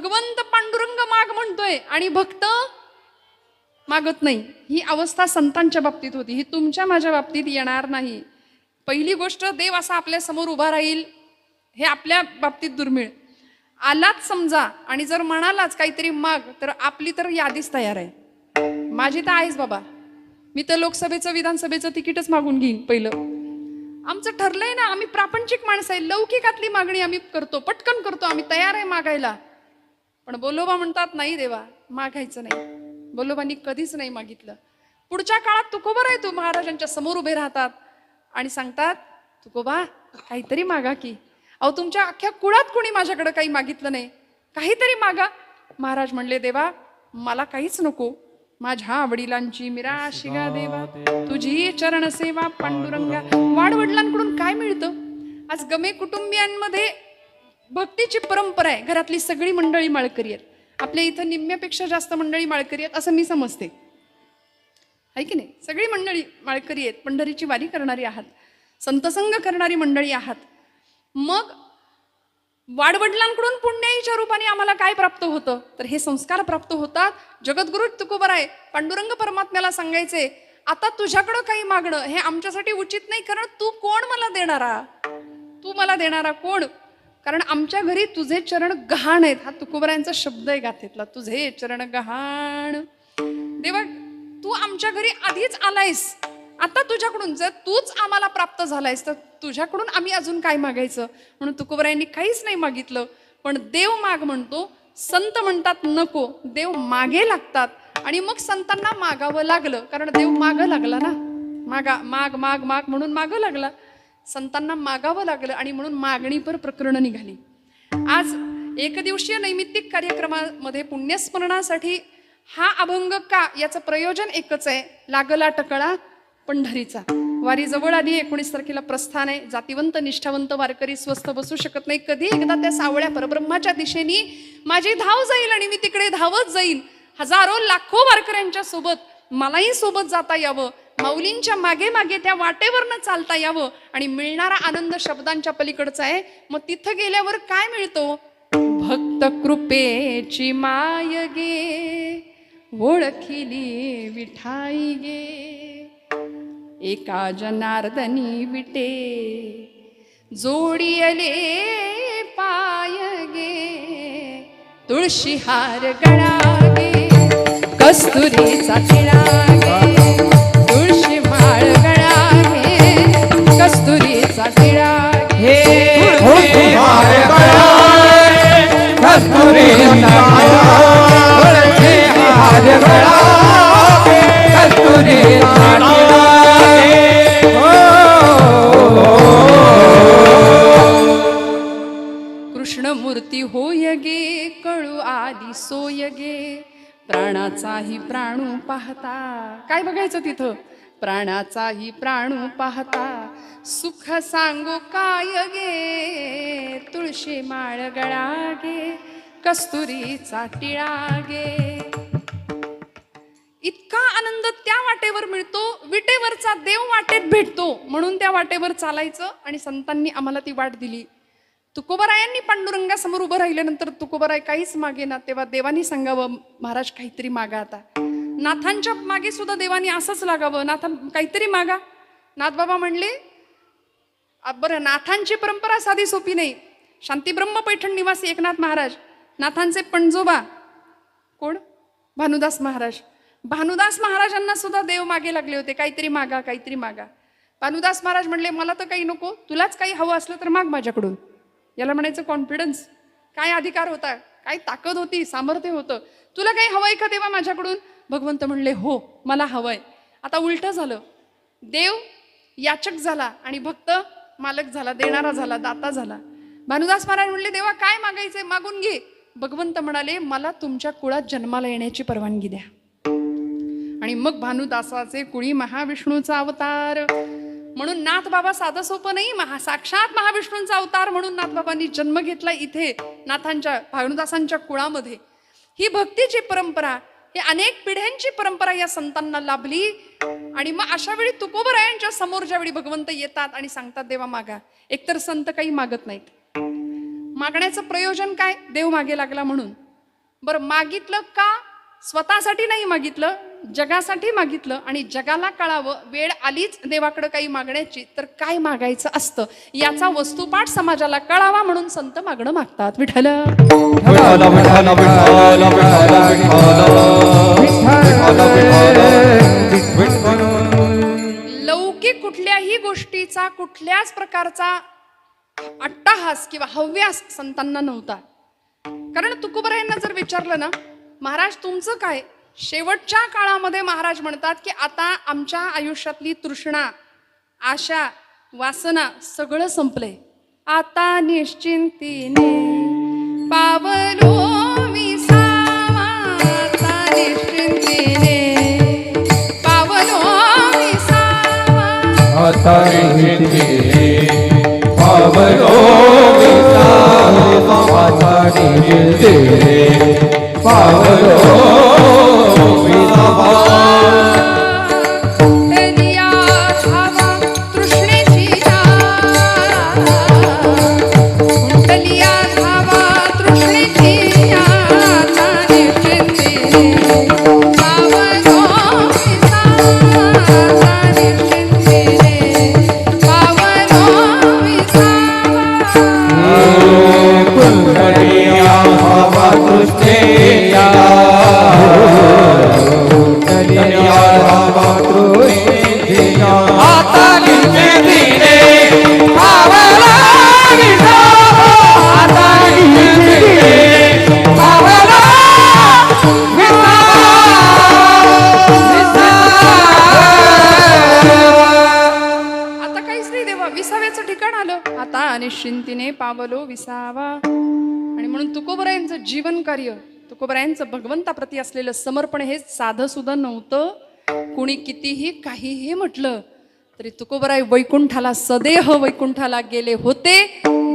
भगवंत पांडुरंग माग म्हणतोय आणि भक्त मागत नाही. ही अवस्था संतांच्या बाबतीत होती, ही तुमच्या माझ्या बाबतीत येणार नाही. पहिली गोष्ट, देव असा आपल्या समोर उभा राहील हे आपल्या बाबतीत दुर्मिळ. आलाच समजा आणि जर म्हणालाच काहीतरी माग, तर आपली तर यादीच तयार आहे. माझी तर आहेच बाबा, मी तर लोकसभेचं विधानसभेचं तिकीटच मागून घेईन पहिलं. आमचं ठरलंय ना, आम्ही प्रापंचिक माणसं आहे, लौकिकातली मागणी आम्ही करतो, पटकन करतो, आम्ही तयार आहे मागायला. पण बोलोबा म्हणतात नाही देवा, मागायचं नाही. बोलोबांनी कधीच नाही मागितलं. पुढच्या काळात तुकोबराय महाराजांच्या समोर उभे राहतात आणि सांगतात, तुकोबा काहीतरी मागा की. अहो तुमच्या अख्ख्या कुळात कोणी माझ्याकडे काही मागितलं नाही, काहीतरी मागा. महाराज म्हणले, देवा मला काहीच नको, माझ्या वडिलांची मिराशी गा देवा, तुझी चरण सेवा पांडुरंगा. वाडवडिलांकडून काय मिळतं? आज गमे कुटुंबियांमध्ये भक्तीची परंपरा आहे. घरातली सगळी मंडळी माळकरी आहेत. आपल्या इथं निम्म्यापेक्षा जास्त मंडळी माळकरी आहेत असं मी समजते, आहे की नाही? सगळी मंडळी माळकरी आहेत, पंढरीची वारी करणारी आहात, संतसंग करणारी मंडळी आहात. मग वाडवडिलांकडून पुण्याईच्या रूपाने आम्हाला काय प्राप्त होतं? तर हे संस्कार प्राप्त होतात. जगद्गुरु तुकोबराय पांडुरंग परमात्म्याला सांगायचे, आता तुझ्याकडं काही मागणं हे आमच्यासाठी उचित नाही, कारण तू कोण मला देणारा? तू मला देणारा कोण? कारण आमच्या घरी तुझे चरण गहाण आहेत. हा तुकोबरायांचा शब्द आहे गाथेतला, तुझे चरण गहाण. देवा तू आमच्या घरी आधीच आलायस, आता तुझ्याकडून जर तूच आम्हाला प्राप्त झालायस तर तुझ्याकडून आम्ही अजून काय मागायचं? म्हणून तुकोबरायांनी काहीच नाही मागितलं. पण देव माग म्हणतो, संत म्हणतात नको, देव मागे लागतात. आणि मग संतांना मागावं लागलं, कारण देव मागं लागला ना, मागा माग माग माग म्हणून मागं लागला. संतांना मागावं लागलं आणि म्हणून मागणीपर प्रकरण निघाली. आज एकदिवसीय नैमित्तिक कार्यक्रमामध्ये पुण्यस्मरणासाठी हा अभंग का, याचं प्रयोजन एकच आहे, लागला टकळा पंढरीचा. वारी जवळ आली, 19 तारखेला प्रस्थान आहे. जातीवंत निष्ठावंत वारकरी स्वस्थ बसू शकत नाही. कधी एकदा त्या सावळ्या परब्रह्माच्या दिशेने माझी धाव जाईल आणि मी तिकडे धावत जाईन. हजारो लाखो वारकऱ्यांच्या सोबत मलाही सोबत जाता यावं, माऊलींच्या मागे मागे त्या वाटेवरनं चालता यावं. आणि मिळणारा आनंद शब्दांच्या पलीकडचा आहे. मग तिथं गेल्यावर काय मिळतो? भक्त कृपेची माय गे, ओळखिली विठाई गे, एका जनार्दनी विटे, जोडियले पाय गे, तुळशी हार गळा गे, कस्तुरीचा टिळा गे, तुळशी माळ गळा गे, कस्तुरीचा टिळा गे, तुळशी माळ गळा गे, कस्तुरीचा टिळा गे, कस्तुरीचा टिळा. कृष्णमूर्ती होय गे, कळू आली सोय गे, प्राणाचाही प्राणू पाहता. काय बघायचं तिथं? प्राणाचाही प्राणू पाहता, सुख सांगू काय गे, तुळशी माळ गळा गे, कस्तुरीचा टिळा गे. इतका आनंद त्या वाटेवर मिळतो, विटेवरचा देव वाटेत भेटतो. म्हणून त्या वाटेवर चालायचं आणि संतांनी आम्हाला ती वाट दिली. तुकोबरायांनी पांडुरंगासमोर उभं राहिल्यानंतर तुकोबराय काहीच मागे ना, तेव्हा देवानी सांगावं, महाराज काहीतरी मागा. आता नाथांच्या मागे सुद्धा देवानी असंच लागावं, नाथ काहीतरी मागा. नाथबाबा म्हणले, बरं नाथांची परंपरा साधी सोपी नाही. शांतीब्रह्म पैठण निवासी एकनाथ महाराज, नाथांचे पणजोबा कोण? भानुदास महाराज. भानुदास महाराजांना सुद्धा देव मागे लागले होते, काहीतरी मागा काहीतरी मागा. भानुदास महाराज म्हणले, मला तर काही नको, तुलाच काही हवं असलं तर माग माझ्याकडून. याला म्हणायचं कॉन्फिडन्स. काय अधिकार होता, काय ताकद होती, सामर्थ्य होतं. तुला काही हवंय का देवा माझ्याकडून? भगवंत म्हणले, हो मला हवंय. आता उलट झालं, देव याचक झाला आणि भक्त मालक झाला, देणारा झाला, दाता झाला. भानुदास महाराज म्हणले, देवा काय मागायचंय मागून घे. भगवंत म्हणाले, मला तुमच्या कुळात जन्माला येण्याची परवानगी द्या. आणि मग भानुदासाचे कुळी महाविष्णूचा अवतार. म्हणून नाथबाबा साधं सोपं नाही, साक्षात महाविष्णूंचा अवतार म्हणून नाथबाबांनी जन्म घेतला इथे नाथांच्या भानुदासांच्या कुळामध्ये. ही भक्तीची परंपरा, ही अनेक पिढ्यांची परंपरा या संतांना लाभली. आणि मग अशा वेळी तुकोबरायांच्या समोर ज्यावेळी भगवंत येतात आणि सांगतात देवा मागा, एकतर संत काही मागत नाहीत. मागण्याचं प्रयोजन काय? देव मागे लागला म्हणून. बरं, मागितलं का? स्वतःसाठी नाही मागितलं, जगासाठी मागितलं. आणि जगाला कळावं वेळ आलीच देवाकडे काही मागण्याची, तर काय मागायचं असतं याचा वस्तुपाठ समाजाला कळावा म्हणून संत मागणं मागतात. विठ्ठल लौकिक कुठल्याही गोष्टीचा, कुठल्याच प्रकारचा अट्टहास किंवा हव्यास संतांना नव्हता. कारण तुकोबरायांना जर विचारलं ना, महाराज तुमचं काय? शेवटच्या काळामध्ये महाराज म्हणतात की आता आमच्या आयुष्यातली तृष्णा, आशा, वासना सगळं संपलंय. आता निश्चिंतीने पावलो विसावा, आता निश्चिंतीने पावलो विसावा, आता निश्चिंतीने पावलो विसावा, आता निश्चिंतीने पावलो विसावा. कुंडलिया धावा तृष्णेची या, कुंडलिया धावा तृष्णेची या, आता निश्चिंतीने पावलो विसावा, आता निश्चिंतीने पावलो विसावा. कुंडलिया धावा तृष्णेया, कुंडलिया धावा तृष्णेया, आता निश्चिंतीने पावलो विसावा, आता निश्चिंतीने पावलो आता काहीच नाही देवा, विसाव्याचं ठिकाण आलं. आता निश्चिंतीने पावलो विसावा. आणि म्हणून तुकोबरायांचं जीवन कार्य, तुकोबरायांचं भगवंताप्रती असलेलं समर्पण हे साधं सुद्धा नव्हतं. कुणी कितीही काहीही म्हटलं तरी तुकोबराय वैकुंठाला, सदेह वैकुंठाला गेले होते,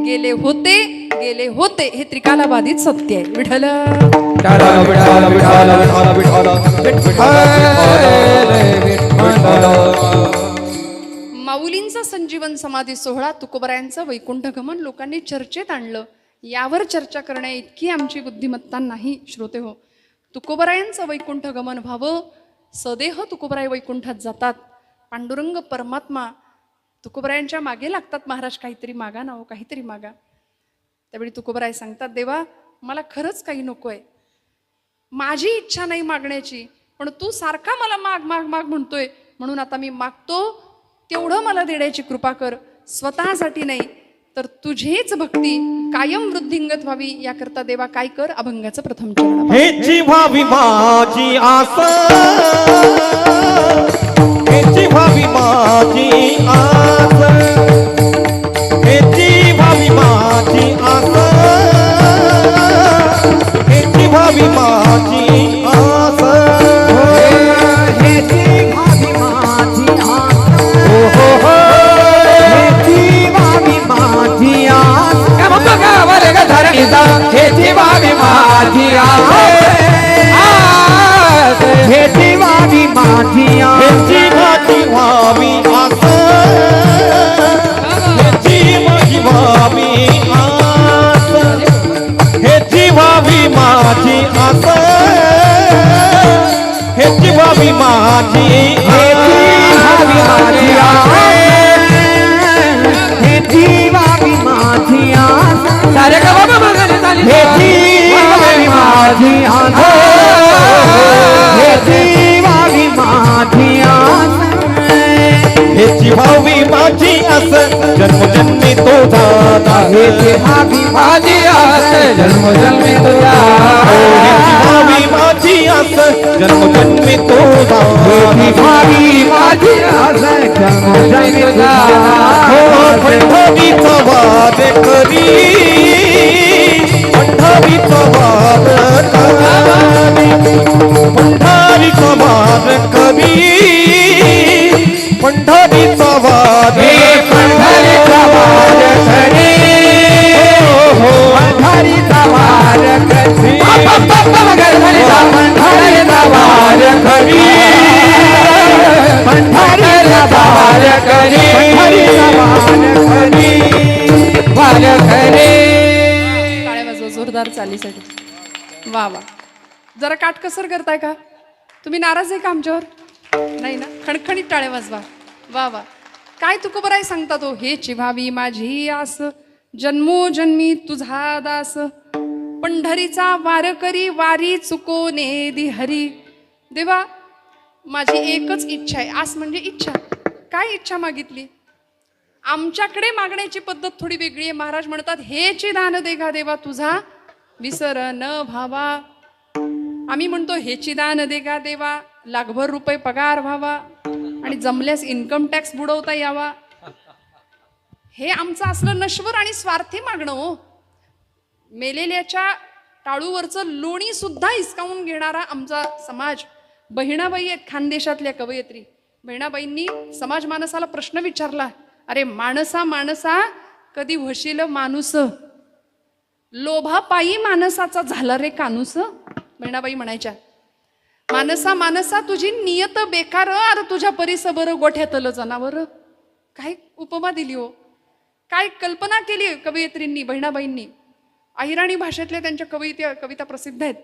गेले होते, गेले होते. हे त्रिकालाबाधित सत्य आहे. विठ्ठल माऊलींचा संजीवन समाधी सोहळा, तुकोबरायांचं वैकुंठ गमन लोकांनी चर्चेत आणलं. यावर चर्चा करण्या इतकी आमची बुद्धिमत्ता नाही. श्रोते हो, तुकोबरायांचं वैकुंठ गमन व्हावं, सदेह तुकोबराय वैकुंठात जातात. पांडुरंग परमात्मा तुकोबरायांच्या मागे लागतात. महाराज काहीतरी मागा ना हो, काहीतरी मागा. त्यावेळी तुकोबराय सांगतात, देवा मला खरंच काही नकोय, माझी इच्छा नाही मागण्याची, पण तू सारखा मला माग माग माग म्हणतोय, म्हणून आता मी मागतो, तेवढं मला देण्याची कृपा कर. स्वतःसाठी नाही तर तुझीच भक्ती कायम वृद्धिंगत व्हावी याकरता देवा काय कर. अभंगाचं प्रथम चरण. हेची व्हावी माझी आस, हेची व्हावी माझी आस, हेची व्हावी माझी आस, हेची व्हावी माझी आस, हेची व्हावी माझी आस, हो हो हो, हेची व्हावी माझी आस. काय म्हणतो का वरे ग धरणीचा, हेची व्हावी माझी आस, हेची व्हावी माझी आस, हेची माझी व्हावी आस, हेची माझी व्हावी आस, हेची व्हावी माझी आस, हेची व्हावी माझी आस, हेची व्हावी माझी आस, सारे का बाबा बघायला झाली, हेची व्हावी माझी आस, हेची व्हावी माझी आस, हेची व्हावी माझी आस, जन्मजन्मी तो दादा, हेची व्हावी माझी आस, जन्मजन्मी तो दादा, हेची व्हावी माझी आस, जन्मजन्मी तो दादा, हेची व्हावी माझी आस, जन्मजन्मी तो दादा. पंढरीचा वाद करी, पंढरीचा वाद करी, पंढरीचा वाद करी, पंढरीचा वाद, पंढरीचा वाद करी, पंढरीचा वाद करी, पंढरीचा वाद करी, पंढरीचा वाद करी, वाद करी. टाळ्या वाजवा जोरदार चालीसाठी. वा वा. जरा काटकसर करताय का? तुम्ही नाराज आहे का आमच्यावर? नाही ना? खणखणीत टाळे वाजवा. वा वा. काय तुकोबराय सांगता तो, हेची व्हावी माझी आस, जन्मोजन्मी तुझा दास, पंढरीचा वारकरी वारी चुकोने दिहरी. देवा, माझी एकच इच्छा आहे. आस म्हणजे इच्छा. काय इच्छा मागितली? आमच्याकडे मागण्याची पद्धत थोडी वेगळी आहे. महाराज म्हणतात, हेची दान देगा देवा तुझा विसर न व्हावा. आम्ही म्हणतो, हेची दान देगा देवा लाखभर रुपये पगार व्हावा आणि जमल्यास इन्कम टॅक्स बुडवता यावा. हे आमचं असलं नश्वर आणि स्वार्थी मागणं हो. मेलेल्याच्या टाळूवरचं लोणी सुद्धा हिसकावून घेणारा आमचा समाज. बहिणाबाई आहेत खानदेशातल्या कवयित्री. बहिणाबाईंनी समाज मानसाला प्रश्न विचारला, अरे माणसा माणसा कधी होशील माणूस, लोभापायी माणसाचा झाला रे कानूस. बहिणाबाई म्हणायच्या, मानसा मानसा तुझी नियत बेकार, अरे तुझ्या परिस बरं गोठ्यातलं जनावर. काय उपमा दिली हो, काय कल्पना केली कवयित्रींनी, बहिणाबाईंनी. अहिराणी भाषेतल्या त्यांच्या कविता प्रसिद्ध आहेत.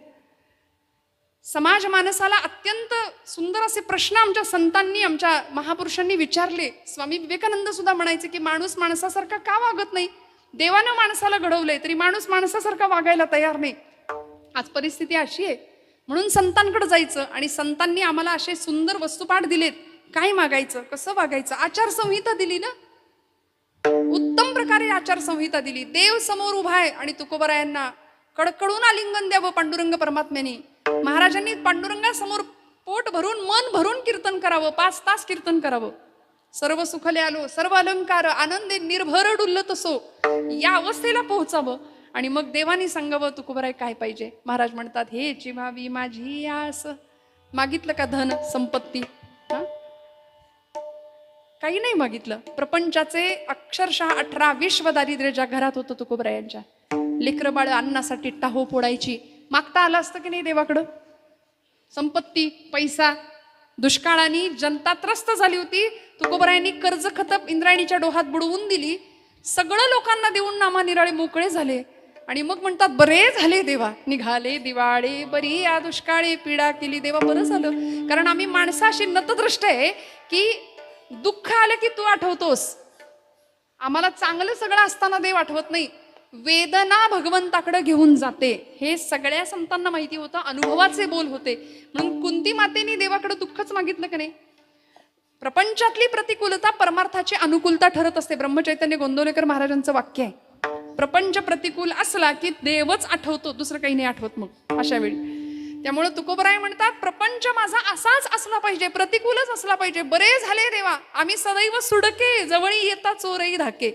समाज मानसाला अत्यंत सुंदर असे प्रश्न आमच्या संतांनी, आमच्या महापुरुषांनी विचारले. स्वामी विवेकानंद सुद्धा म्हणायचे की माणूस माणसासारखा का वागत नाही? देवानं माणसाला घडवलंय तरी माणूस माणसासारखा वागायला तयार नाही. आज परिस्थिती अशी आहे. म्हणून संतांकडे जायचं आणि संतांनी आम्हाला असे सुंदर वस्तुपाठ दिलेत. काय मागायचं, कसं वागायचं, आचारसंहिता दिली ना, उत्तम प्रकारे आचारसंहिता दिली. देव समोर उभा आहे आणि तुकोबरायांना कडकडून आलिंगन द्यावं पांडुरंग परमात्म्याने. महाराजांनी पांडुरंगासमोर पोट भरून मन भरून कीर्तन करावं, 5 तास कीर्तन करावं. सर्व सुखले आलो सर्व अलंकार आनंदे निर्भर डुल्लत असो, या अवस्थेला पोहोचावं आणि मग देवानी सांगावं तुकोबराय काय पाहिजे. महाराज म्हणतात, हेची व्हावी माझी आस. मागितलं का धन संपत्ती? काही नाही मागितलं. प्रपंचाचे अक्षरशः 18-20 दारिद्र्य ज्या घरात होतं तुकोबरायांच्या, लेकरं बाळ अन्नासाठी टाहो फोडायची. मागता आलं असतं की नाही देवाकडं? संपत्ती, पैसा. दुष्काळाने जनता त्रस्त झाली होती. तुकोबरायांनी कर्ज खतप इंद्रायणीच्या डोहात बुडवून दिली. सगळं लोकांना देऊन नामानिराळे मोकळे झाले आणि मग म्हणतात, बरे झाले देवा, निघाले दिवाळे बरी या दुष्काळी, पीडा केली देवा, बरं झालं. कारण आम्ही माणसं अशी नतदृष्ट आहे की दुःख आलं की तू आठवतोस. आम्हाला चांगलं सगळं असताना देव आठवत नाही. वेदना भगवंताकडे घेऊन जाते. हे सगळ्या संतांना माहिती होतं, अनुभवाचे बोल होते. म्हणून कुंती मातेने देवाकडे दुःखच मागितलं का नाही? प्रपंचातली प्रतिकूलता परमार्थाची अनुकूलता ठरत असते. ब्रह्मचैतन्य गोंदवलेकर महाराजांचं वाक्य आहे, प्रपंच प्रतिकूल असला की देवच आठवतो, दुसरं काही नाही आठवत मग अशा वेळी. त्यामुळे तुकोबराय म्हणतात, प्रपंच माझा असाच असला पाहिजे, प्रतिकूलच असला पाहिजे. बरे झाले देवा, आम्ही सदैव सुडके, जवळी येता चोरही धाके.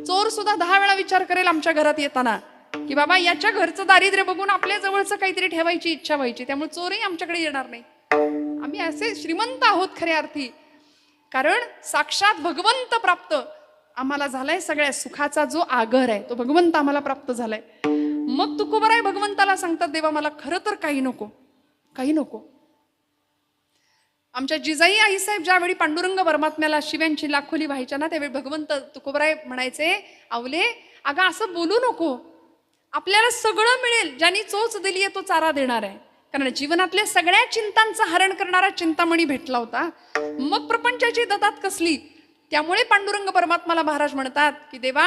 चोर सुद्धा 10 वेळा विचार करेल आमच्या घरात येताना की बाबा याच्या घरचं दारिद्र्य बघून आपल्या जवळचं काहीतरी ठेवायची इच्छा व्हायची. त्यामुळे चोरही आमच्याकडे येणार नाही. आम्ही असे श्रीमंत आहोत खऱ्या अर्थी, कारण साक्षात भगवंत प्राप्त आम्हाला झालाय. सगळ्या सुखाचा जो आगर आहे तो भगवंत आम्हाला प्राप्त झालाय. मग तुकोबराय भगवंताला सांगतात, देवा मला खरं तर काही नको, काही नको. आमच्या जिजाई आईसाहेब ज्यावेळी पांडुरंग परमात्म्याला शिव्यांची लाखोली व्हायच्या ना, त्यावेळी भगवंत तुकोबराय म्हणायचे, आवले अगं असं बोलू नको, आपल्याला सगळं मिळेल, ज्यांनी चोच दिली आहे तो चारा देणार आहे. कारण जीवनातल्या सगळ्या चिंतांचं हरण करणारा चिंतामणी भेटला होता. मग प्रपंचाची ददात कसली. त्यामुळे पांडुरंग परमात्माला महाराज म्हणतात की देवा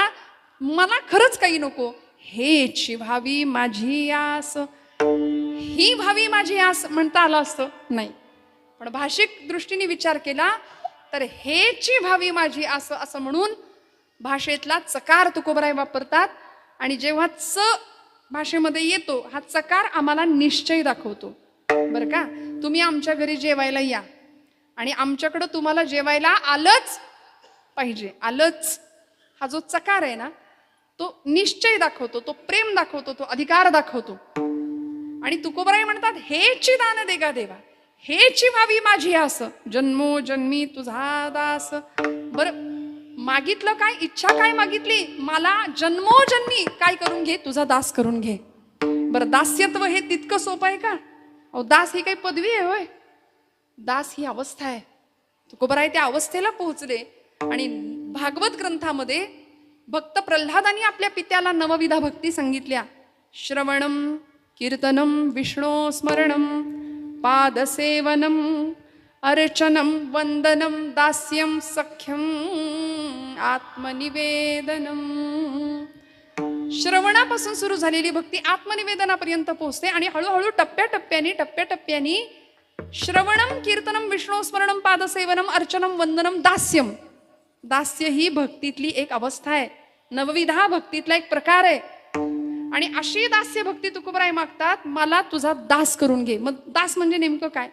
मला खरंच काही नको, हेची व्हावी माझी आस. ही व्हावी माझी आस म्हणता आलं असतं नाही, पण भाषिक दृष्टीने विचार केला तर हेची व्हावी माझी आस असं म्हणून भाषेतला चकार तुकोबराय वापरतात. आणि जेव्हा च भाषेमध्ये येतो हा चकार आम्हाला निश्चय दाखवतो. बरं का, तुम्ही आमच्या घरी जेवायला या आणि आमच्याकडं तुम्हाला जेवायला आलंच पाहिजे, आलंच. हा जो चकार आहे ना तो निश्चय दाखवतो, तो प्रेम दाखवतो, तो अधिकार दाखवतो. आणि तुकोबराय म्हणतात, हेची दान देगा देवा, हेची व्हावी माझी आस, जन्मोजन्मी तुझा दास. बरं मागितलं काय, इच्छा काय मागितली? मला जन्मोजन्मी काय करून घे, तुझा दास करून घे. बरं दास्यत्व हे तितकं सोपं आहे का? अहो दास ही काही पदवी आहे होय? दास ही अवस्था आहे. तुकोबराय त्या अवस्थेला पोहोचले. आणि भागवत ग्रंथामध्ये भक्त प्रल्हादांनी आपल्या पित्याला नवविधा भक्ती सांगितल्या. श्रवणम कीर्तनं विष्णो स्मरणं पादसेवनं अर्चनं वंदनं दास्यं सख्यं आत्मनिवेदनं. श्रवणापासून सुरू झालेली भक्ती आत्मनिवेदनापर्यंत पोहोचते आणि हळूहळू टप्प्याटप्प्याने श्रवणम कीर्तनम विष्णू स्मरणम पादसेवनम अर्चनम वंदनम दास्यम. दास्य ही भक्तीतली एक अवस्था आहे, नवविधा भक्तीतला एक प्रकार आहे. आणि अशी दास्य भक्ती तुकोबराय मागतात, मला तुझा दास करून घे. मग दास म्हणजे नेमकं काय?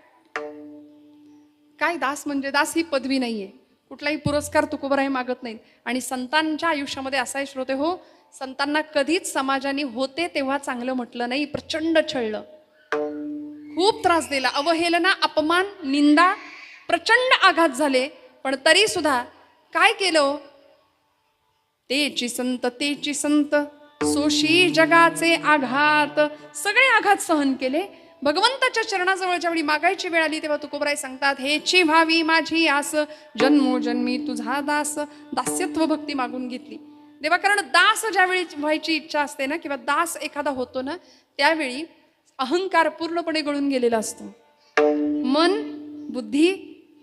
काय दास म्हणजे? दास ही पदवी नाहीये, कुठलाही पुरस्कार तुकोबराय मागत नाहीत. आणि संतांच्या आयुष्यामध्ये असा आहे श्रोते हो, संतांना कधीच समाजाने होते तेव्हा चांगलं म्हटलं नाही, प्रचंड छळलं, खूप त्रास दिला, अवहेलना, अपमान, निंदा, प्रचंड आघात झाले. पण तरी सुद्धा काय केलं? तेची संत सोशी जगाचे आघात, सगळे आघात सहन केले. भगवंताच्या चरणाजवळ ज्यावेळी मागायची वेळ आली तेव्हा तुकोबराय सांगतात, हेची व्हावी माझी आस, जन्मोजन्मी तुझा दास. दास्यत्व भक्ती मागून घेतली देवा. कारण दास ज्यावेळी व्हायची इच्छा असते ना, किंवा दास एखादा होतो ना, त्यावेळी अहंकार पूर्णपणे गळून गेलेला असतो. मन, बुद्धी,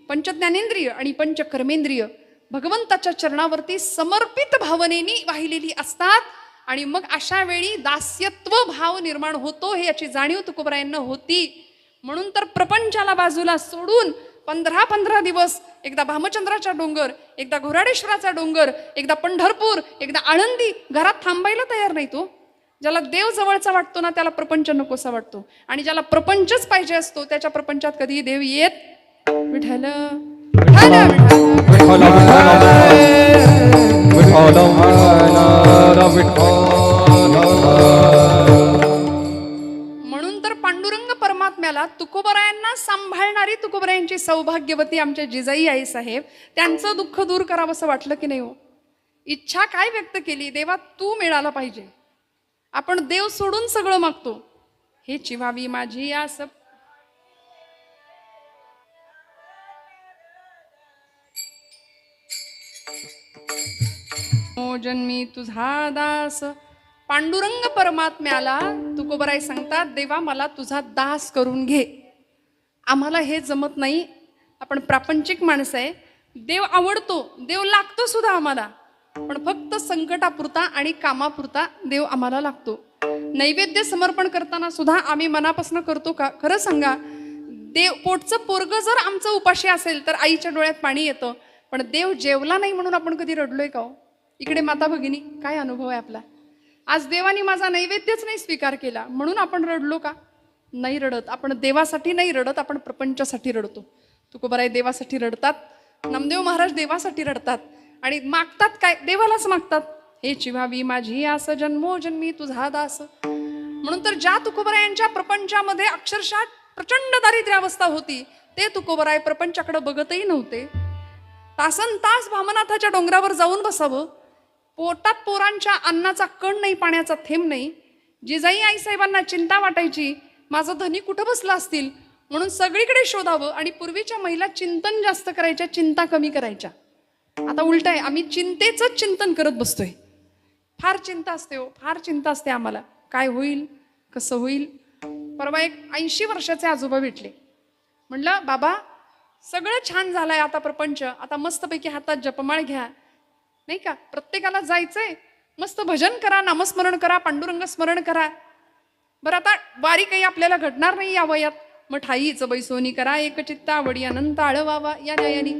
पंचज्ञानेंद्रिय आणि पंचकर्मेंद्रिय भगवंताच्या चरणावरती समर्पित भावनेनी वाहिलेली असतात. आणि मग अशा वेळी दास्यत्व भाव निर्माण होतो, हे याची जाणीव तुकोबरायांना होती. म्हणून तर प्रपंचाला बाजूला सोडून 15 दिवस, एकदा भामचंद्राचा डोंगर, एकदा घोराडेश्वराचा डोंगर, एकदा पंढरपूर, एकदा आळंदी, घरात थांबायला तयार नाही तो. ज्याला देव जवळचा वाटतो ना, त्याला प्रपंच नकोसा वाटतो. आणि ज्याला प्रपंचच पाहिजे असतो, त्याच्या प्रपंचात कधी देव येत विठ्ठल म्हणून तर पांडुरंग परमात्म्याला तुकोबरायांना सांभाळणारी तुकोबरायांची सौभाग्यवती आमच्या जिजाई आई साहेब, त्यांचं दुःख दूर करावं असं वाटलं की नाही हो? इच्छा काय व्यक्त केली? देवा तू मिळाला पाहिजे. आपण देव सोडून सगळं मागतो. हे चिवावी माझी आस, जन्मी तुझा दास. पांडुरंग परमात्म्याला तुकोबराय सांगतात, देवा मला तुझा दास करून घे. आम्हाला हे जमत नाही, आपण प्रापंचिक माणसं आहे. देव आवडतो, देव लागतो सुद्धा आम्हाला, पण फक्त संकटापुरता आणि कामापुरता देव आम्हाला लागतो. नैवेद्य समर्पण करताना सुद्धा आम्ही मनापासून करतो का? खरं सांगा, देव पोटचं पोरग जर आमचं उपाशी असेल तर आईच्या डोळ्यात पाणी येतं. पण देव जेवला नाही म्हणून आपण कधी रडलोय का हो? इकडे माता भगिनी, काय अनुभव आहे आपला? आज देवानी माझा नैवेद्यच नाही स्वीकार केला म्हणून आपण रडलो का? नाही रडत. आपण देवासाठी नाही रडत, आपण प्रपंचासाठी रडतो. तुकोबराय देवासाठी रडतात, नामदेव महाराज देवासाठी रडतात. आणि मागतात काय? देवालाच मागतात. हे चिवावी माझी आस, जन्मोजन्मी तुझा दास. म्हणून तर ज्या तुकोबरायांच्या प्रपंचामध्ये अक्षरशः प्रचंड दारिद्र्यावस्था होती, ते तुकोबराय प्रपंचाकडे बघतही नव्हते. तासन तास भामनाथाच्या डोंगरावर जाऊन बसावं, पोटात पोरांच्या अन्नाचा कण नाही, पाण्याचा थेंब नाही. जिजाई आईसाहेबांना चिंता वाटायची, माझं धनी कुठं बसला असतील, म्हणून सगळीकडे शोधावं. आणि पूर्वीच्या महिला चिंतन जास्त करायच्या, चिंता कमी करायच्या. आता उलट आहे, आम्ही चिंतेचंच चिंतन करत बसतोय. फार चिंता असते हो, फार चिंता असते आम्हाला. काय होईल, कसं होईल. परवा एक 80 वर्षाचे आजोबा भेटले. म्हटलं बाबा सगळं छान झालंय आता प्रपंच, आता मस्तपैकी हातात जपमाळ घ्या, नाही का, प्रत्येकाला जायचंय, मस्त भजन करा, नामस्मरण करा, पांडुरंग स्मरण करा. बरं आता वारी काही आपल्याला घडणार नाही या वयात, मग ठाईच बैसोनी करा, एकचित्ता आवडी अनंत आळवावा या न्यायानी.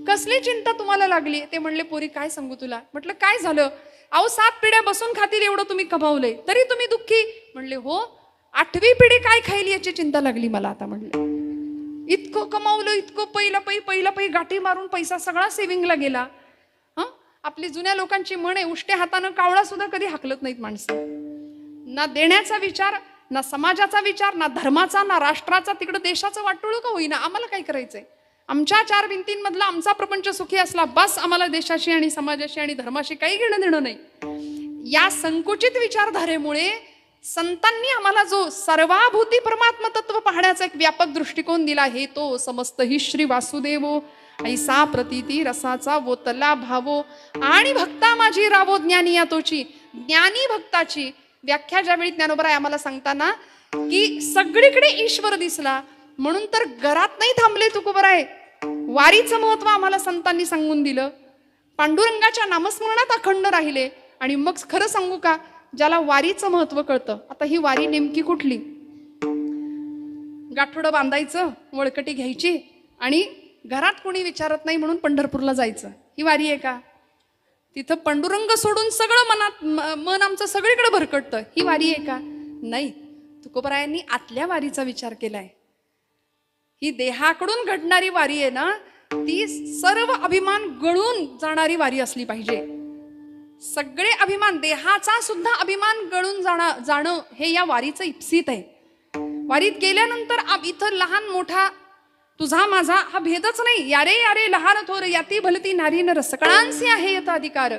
कसली चिंता तुम्हाला लागली? ते म्हणले पोरी काय सांगू तुला. म्हटलं काय झालं? अहो 7 पिढ्या बसून खातील एवढं तुम्ही कमावलंय, तरी तुम्ही दुःखी. म्हणले हो, 8वी पिढी काय खाईल याची चिंता लागली मला आता. म्हणलं इतकं कमावलं, इतकं पहिला पै गाठी मारून पैसा सगळा सेव्हिंगला गेला. आपली जुन्या लोकांची म्हण आहे, उष्ट्या हातानं कावळा सुद्धा कधी हाकलत नाहीत माणसं. ना देण्याचा विचार, ना समाजाचा विचार, ना धर्माचा, ना राष्ट्राचा. तिकडं देशाचं वाटोळं का होईना, आम्हाला काय करायचंय? आमच्या 4 भिंतींमधला आमचा प्रपंच सुखी असला बस, आम्हाला देशाशी आणि समाजाशी आणि धर्माशी काही घेणं देणं नाही. या संकुचित विचारधारेमुळे संतांनी आम्हाला जो सर्वाभूती परमात्म तत्व पाहण्याचा एक व्यापक दृष्टिकोन दिला, हे तो समस्त ही श्री वासुदेवो ऐसा प्रतीती रसाचा वोतला भावो आणि भक्ता माझी रावो ज्ञानी या तोची. ज्ञानी भक्ताची व्याख्या ज्यावेळी ज्ञानोबराय आम्हाला सांगताना की सगळीकडे ईश्वर दिसला. म्हणून तर घरात नाही थांबले तुकोबराय. वारीचं महत्व आम्हाला संतांनी सांगून दिलं. पांडुरंगाच्या नामस्मरणात अखंड राहिले. आणि मग खरं सांगू का, ज्याला वारीचं महत्व कळतं. आता ही वारी नेमकी कुठली? गाठोडं बांधायचं, वळकटी घ्यायची आणि घरात कोणी विचारत नाही म्हणून पंढरपूरला जायचं, ही वारी आहे का? तिथं पांडुरंग सोडून सगळं मन आमचं सगळीकडे भरकटतं, ही वारी आहे का? नाही. तुकोबरायांनी आतल्या वारीचा विचार केलाय. ही देहाकडून घडणारी वारी आहे ना, ती सर्व अभिमान गळून जाणारी वारी असली पाहिजे. सगळे अभिमान, देहाचा सुद्धा अभिमान गळून जाणं हे या वारीचं इप्सित आहे. वारीत गेल्यानंतर इथं लहान मोठा, तुझा माझा हा भेदच नाही. यारे यारे लहान थोर याती भलती नारी नर सकळांसी आहे यथ अधिकार.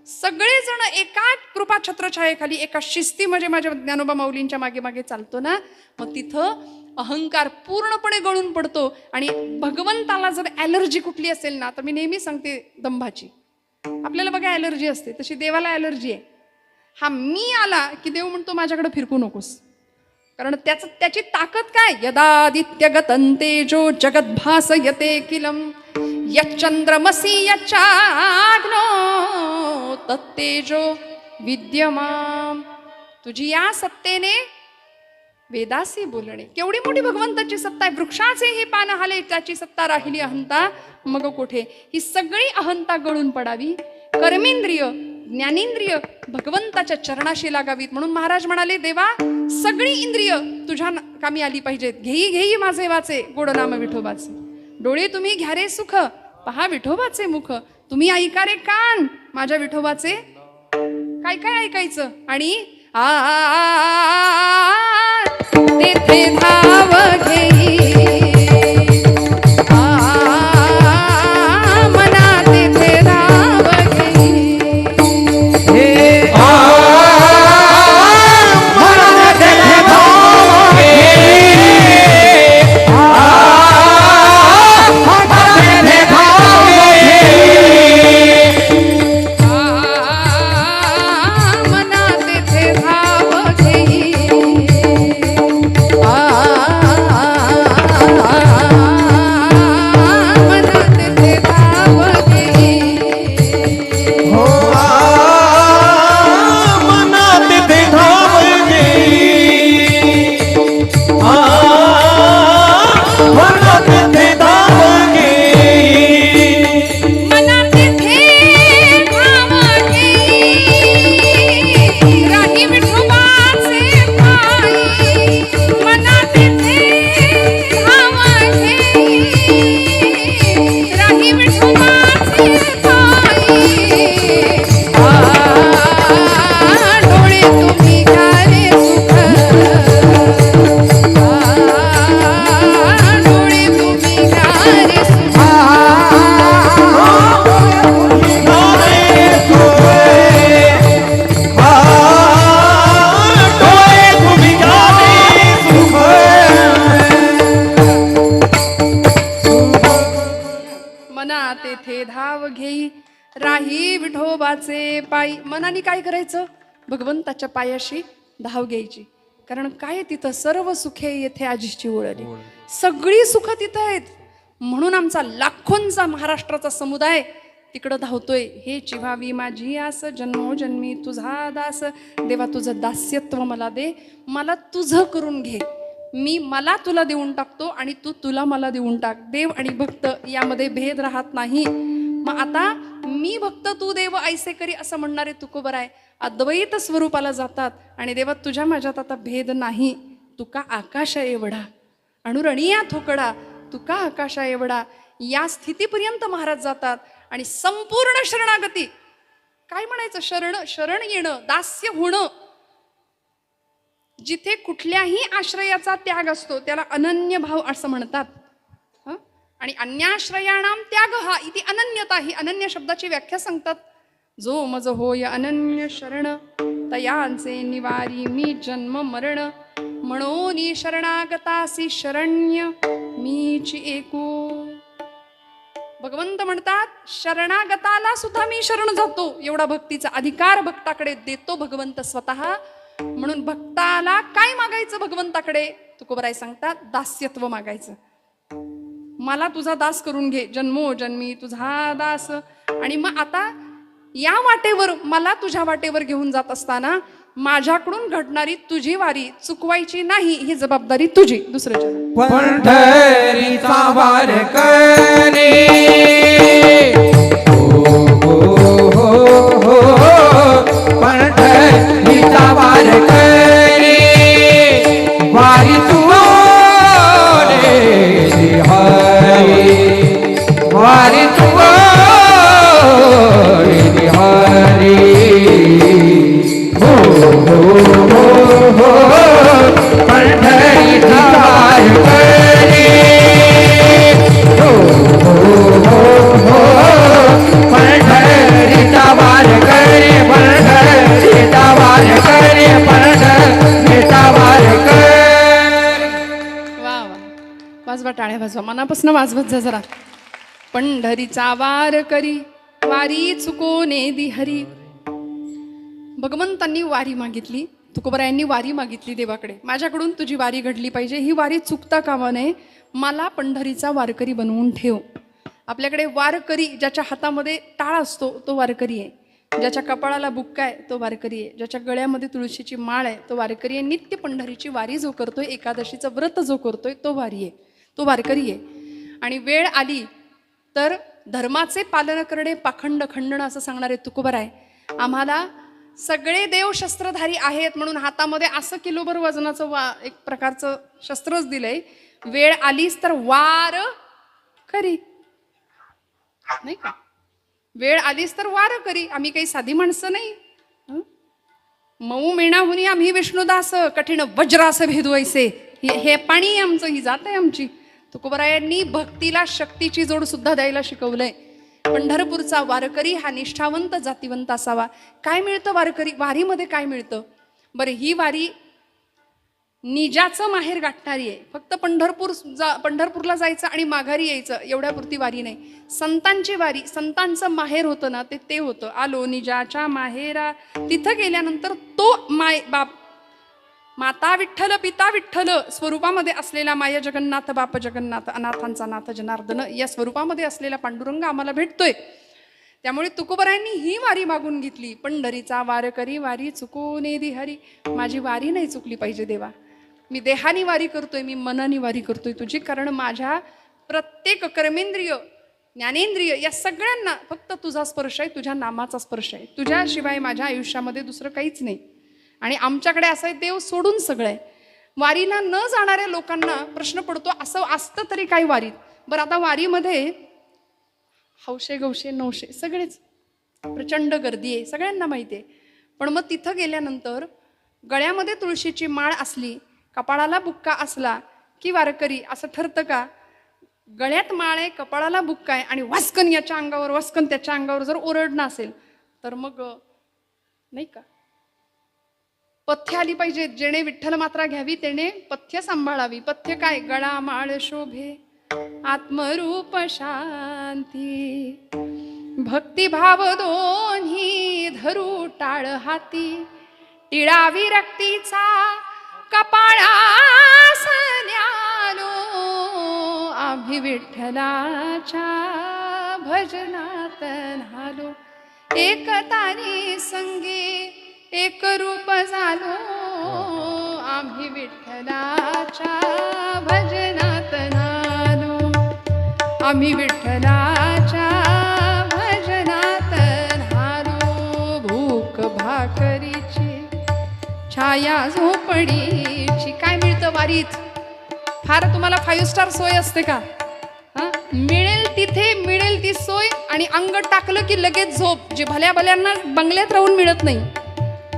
सगळेजण एका कृपा छत्रछायेखाली, एका शिस्ती म्हणजे माझ्या ज्ञानोबा माऊलींच्या मागे मागे चालतो ना, मग तिथं अहंकार पूर्णपणे गळून पडतो. आणि भगवंताला जर ॲलर्जी कुठली असेल ना, तर मी नेहमी सांगते दंभाची. आपल्याला बघा ॲलर्जी असते, तशी देवाला ॲलर्जी आहे. हा मी आला की देव म्हणतो माझ्याकडे फिरकू नकोस. कारण त्याची ताकद काय? यदादित्यगतं तेजो जगद्भासयते किलम यच्चंद्रमसि यच्चाग्नो तत्तेजो विद्यमाम. तुझी या सत्तेने वेदासी बोलणे. केवढी मोठी भगवंताची सत्ता आहे. वृक्षाचे हे पान हाले त्याची सत्ता राहिली अहंता मग कोठे. ही सगळी अहंता गळून पडावी. कर्मेंद्रिय ज्ञानेंद्रिय भगवंताच्या चरणाशी लागावीत. म्हणून महाराज म्हणाले, देवा सगळी इंद्रिय तुझ्या कामी आली पाहिजेत. घेई घेई माझे वाचे गोड नाम विठोबाचे. डोळे तुम्ही घ्या रे सुख, पहा विठोबाचे मुख. तुम्ही ऐका रे कान माझ्या विठोबाचे. काय काय ऐकायचं? आणि तेथे धाव घेई मना तेथे धाव घेई. तेथे धाव घेई राही विठोबाचे पायी. मनाने काय करायचं? भगवंताच्या पायाशी धाव घ्यायची. कारण काय तिथं सर्व सुखे येथे आजीची ओळली. सगळी सुख तिथं आहेत. म्हणून आमचा लाखोंचा महाराष्ट्राचा समुदाय तिकडं धावतोय. हे चिव्हावी माझी आस जन्मोजन्मी तुझा दास. देवा तुझं दास्यत्व मला दे, मला तुझं करून घे. मला तुला देऊन टाकतो आणि तू तुला मला देऊन टाक. देव आणि भक्त यामध्ये भेद राहत नाही. मग आता मी भक्त तू देव ऐसे करी असं म्हणणारे तुकोबराय अद्वैत स्वरूपाला जातात. आणि देवा तुझ्या माझ्यात आता भेद नाही. तुका आकाश एवढा अणुरणिया थोकडा, तुका आकाश एवढा, या स्थितीपर्यंत महाराज जातात. आणि संपूर्ण शरणागती, काय म्हणायचं, शरण येणं, दास्य होणं. जिथे कुठल्याही आश्रयाचा त्याग असतो त्याला अनन्य भाव असं म्हणतात. आणि अन्याश्रयाणाम त्याग हा इति अनन्यता, ही अनन्य शब्दाची व्याख्या सांगतात. जो मज होय अनन्य शरण तयांचे निवारी मी जन्म मरण. म्हणून शरणागतासी शरण्य मीची एकू. भगवंत म्हणतात शरणागताला सुद्धा मी शरण जातो. एवढा भक्तीचा अधिकार भक्ताकडे देतो भगवंत स्वतः. म्हणून भक्ताला काय मागायचं भगवंताकडे? तुकोबराय सांगतात दास्यत्व मागायचं. मला तुझा दास करून घे, जन्मोजन्मी तुझा दास. आणि मग आता या वाटेवर मला तुझ्या वाटेवर घेऊन जात असताना माझ्याकडून घडणारी तुझी वारी चुकवायची नाही, ही जबाबदारी तुझी. दुसरं चरण. पंढरीचा वारकरी पंढरीचा वारकरी वारी तुझे हरी वारी तुझे हरी पंढरीचा वारकरी पंढरीचा वारकरी पंढरीचा वारकरी पंढरीचा वारकरी. वा वा, वाजवा, टाळ्या वाजवा, मनापासून वाजवत जा जरा. पंढरीचा वार करी वारी चुकोने दी हरी. भगवंतांनी वारी मागितली, तुकोबरायांनी वारी मागितली देवाकडे. माझ्याकडून तुझी वारी घडली पाहिजे, ही वारी चुकता कामा नये, मला पंढरीचा वारकरी बनवून ठेव. आपल्याकडे वारकरी, ज्याच्या हातामध्ये टाळ असतो तो वारकरी आहे, ज्याच्या कपाळाला बुक्का आहे तो वारकरी आहे, ज्याच्या गळ्यामध्ये तुळशीची माळ आहे तो वारकरी आहे. नित्य पंढरीची वारी जो करतोय, एकादशीचं व्रत जो करतोय तो वारी आहे, तो वारकरी आहे. आणि वेळ आली तर धर्माचे पालन करणे पाखंड खंडण असं सांगणारे तुकोबराय. आम्हाला सगळे देव शस्त्रधारी आहेत म्हणून हातामध्ये असं किलोभर वजनाचं एक प्रकारचं शस्त्रच दिलंय. वेळ आलीच तर वार करी, नाही का? वेळ आलीच तर वार करी. आम्ही काही साधी माणसं नाही. मऊ मेणाहुनी आम्ही विष्णुदास, कठीण वज्रास भेदू ऐसे. हे पाणी आमचं, ही जात आहे आमची. तुकोबरायांनी भक्तीला शक्तीची जोड सुद्धा द्यायला शिकवलंय. पंढरपूरचा वारकरी हा निष्ठावंत जातीवंत असावा. काय मिळतं वारकरी वारीमध्ये? काय मिळतं बरं? ही वारी निजाचं माहेर गाठणारी आहे. फक्त पंढरपूरला जायचं आणि माघारी यायचं एवढ्यापुरती वारी नाही. संतांची वारी, संतांचं माहेर होतं ना, ते होतं. आलो निजाच्या माहेरा. तिथं गेल्यानंतर तो बाप, माता विठ्ठल पिता विठ्ठल स्वरूपामध्ये असलेला माया जगन्नाथ बाप जगन्नाथ अनाथांचा नाथ जनार्दन या स्वरूपामध्ये असलेला पांडुरंग आम्हाला भेटतोय. त्यामुळे तुकोबरायांनी ही वारी मागून घेतली. पंढरीचा वारकरी वारी चुकोने दी हरी. माझी वारी नाही चुकली पाहिजे देवा. मी देहानी वारी करतोय, मी मनानी वारी करतोय तुझी. कारण माझ्या प्रत्येक कर्मेंद्रिय ज्ञानेंद्रिय या सगळ्यांना फक्त तुझा स्पर्श आहे, तुझ्या नामाचा स्पर्श आहे. तुझ्याशिवाय माझ्या आयुष्यामध्ये दुसरं काहीच नाही. आणि आमच्याकडे असं आहे, देव सोडून सगळं आहे. वारीला न जाणाऱ्या लोकांना प्रश्न पडतो, असं असतं तरी काय वारीत? बरं, आता वारीमध्ये हौशे गौशे नवशे सगळेच, प्रचंड गर्दी आहे, सगळ्यांना माहिती आहे. पण मग तिथं गेल्यानंतर गळ्यामध्ये तुळशीची माळ असली, कपाळाला बुक्का असला की वारकरी असं ठरतं का? गळ्यात माळ आहे, कपाळाला बुक्का आहे आणि वास्कन याच्या अंगावर वास्कन त्याच्या अंगावर जर ओरडणं असेल तर मग नाही का? पथ्य आली पाहिजे. जेणे विठ्ठल मात्रा घ्यावी तेणे पथ्य सांभाळावी. पथ्य काय? गळा माळ शोभे आत्मरूप शांती, भक्तिभाव दोन्ही धरू टाळ हाती, टिळा विरक्तीचा कपाळास न्यालो, आम्ही विठ्ठलाच्या भजनात न्हालो, एकतानी संगे एक रूप झालो, आम्ही विठ्ठलाच्या भजनात न्हालो, आम्ही विठ्ठलाच्या भजनात न्हालो. भूक भाकरीची छाया झोपडीची. काय मिळतं वारीत? फार तुम्हाला 5 स्टार सोय असते का? मिळेल तिथे मिळेल ती सोय आणि अंग टाकलं की लगेच झोप. जे भल्या भल्यांना बंगल्यात राहून मिळत नाही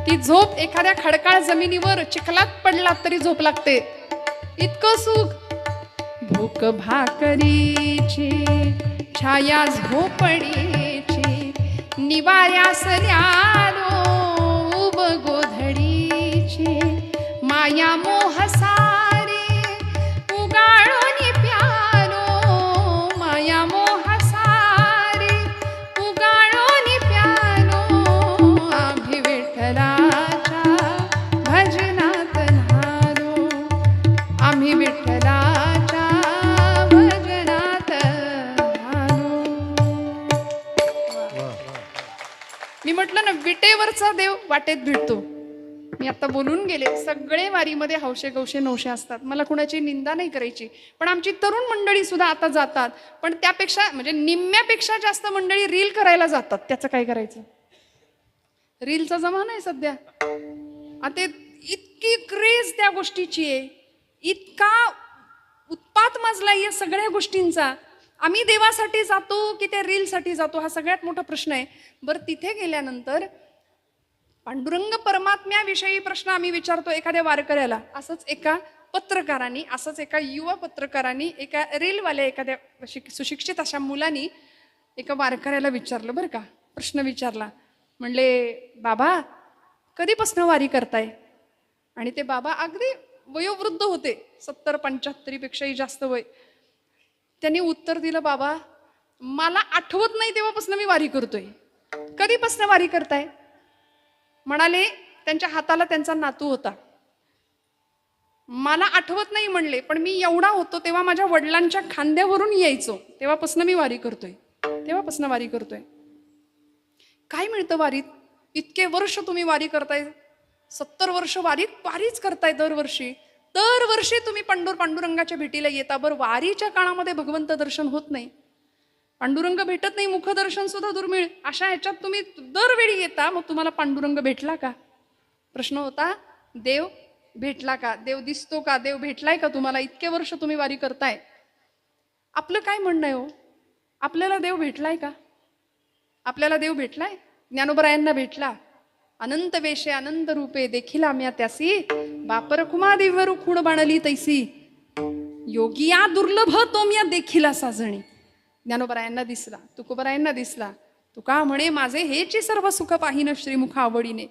ती झोप एखाद्या खडकाळ जमिनीवर चिखलात पडलात तरी झोप लागते, इतकं सुख. भूक भाकरीची छाया झोपडीची, निवाऱ्यास न्यालो उब गोधडीची, माया मोह सारे उगाळून प्यालो, माया मोह सारे उगाळून प्यालो, आम्ही विठ्ठलाच्या आम्ही विठ्ठलाच्या भजनात घालू. मी म्हटलं ना, विटेवरचा देव वाटेत भेटतो. मी आता बोलून गेले, सगळे वारीमध्ये हौशे गौशे नवशे असतात. मला कुणाची निंदा नाही करायची, पण आमची तरुण मंडळी सुद्धा आता जातात. पण त्यापेक्षा म्हणजे निम्म्यापेक्षा जास्त मंडळी रील करायला जातात. त्याचं काय करायचं? रीलचा जमाना आहे सध्या. आता इतकी क्रेज त्या गोष्टीची आहे, इतका उत्पात माजलाय या सगळ्या गोष्टींचा. आम्ही देवासाठी जातो की त्या रीलसाठी जातो, हा सगळ्यात मोठा प्रश्न आहे. बरं, तिथे गेल्यानंतर पांडुरंग परमात्म्याविषयी प्रश्न आम्ही विचारतो एखाद्या वारकऱ्याला. असंच एका पत्रकारांनी, असंच एका युवा पत्रकारांनी, एका रीलवाल्या एखाद्या सुशिक्षित अशा मुलांनी एका वारकऱ्याला विचारलं बरं का, प्रश्न विचारला. म्हणले, बाबा कधीपासून वारी करताय? आणि ते बाबा अगदी वयोवृद्ध होते, 70-75 पेक्षाही जास्त वय. त्यांनी उत्तर दिलं, बाबा मला आठवत नाही तेव्हापासून मी वारी करतोय. कधीपासून वारी करताय? म्हणाले, त्यांच्या हाताला त्यांचा नातू होता. मला आठवत नाही म्हणले, पण मी एवढा होतो तेव्हा माझ्या वडिलांच्या खांद्यावरून यायचो, तेव्हापासून मी वारी करतोय, तेव्हापासून वारी करतोय. काय मिळतं वारीत? इतके वर्ष तुम्ही वारी करताय, 70 वर्ष वारीच करताय दरवर्षी. दरवर्षी तुम्ही पांडुरंगाच्या भेटीला येता. बरं, वारीच्या काळामध्ये भगवंत दर्शन होत नाही, पांडुरंग भेटत नाही, मुखदर्शन सुद्धा दुर्मिळ. अशा ह्याच्यात तुम्ही दरवेळी येता, मग तुम्हाला पांडुरंग भेटला का? प्रश्न होता, देव भेटला का? देव दिसतो का? देव भेटलाय का तुम्हाला? इतके वर्ष तुम्ही वारी करताय. आपलं काय म्हणणं आहे हो? आपल्याला देव भेटलाय का? आपल्याला देव भेटलाय? ज्ञानोबरायांना भेटला. अनंत वेशे अनंत रूपे देखिला म्या त्यासी, बापर खुमा दिव्य खूण बाणली तैसी, योगिया दुर्लभ तो म्या देखिला साजणी. ज्ञानोबरायांना दिसला, तुकोबरायांना दिसला. तुका म्हणे, माझे हेची सर्व सुख पाहिन श्रीमुख आवडीने.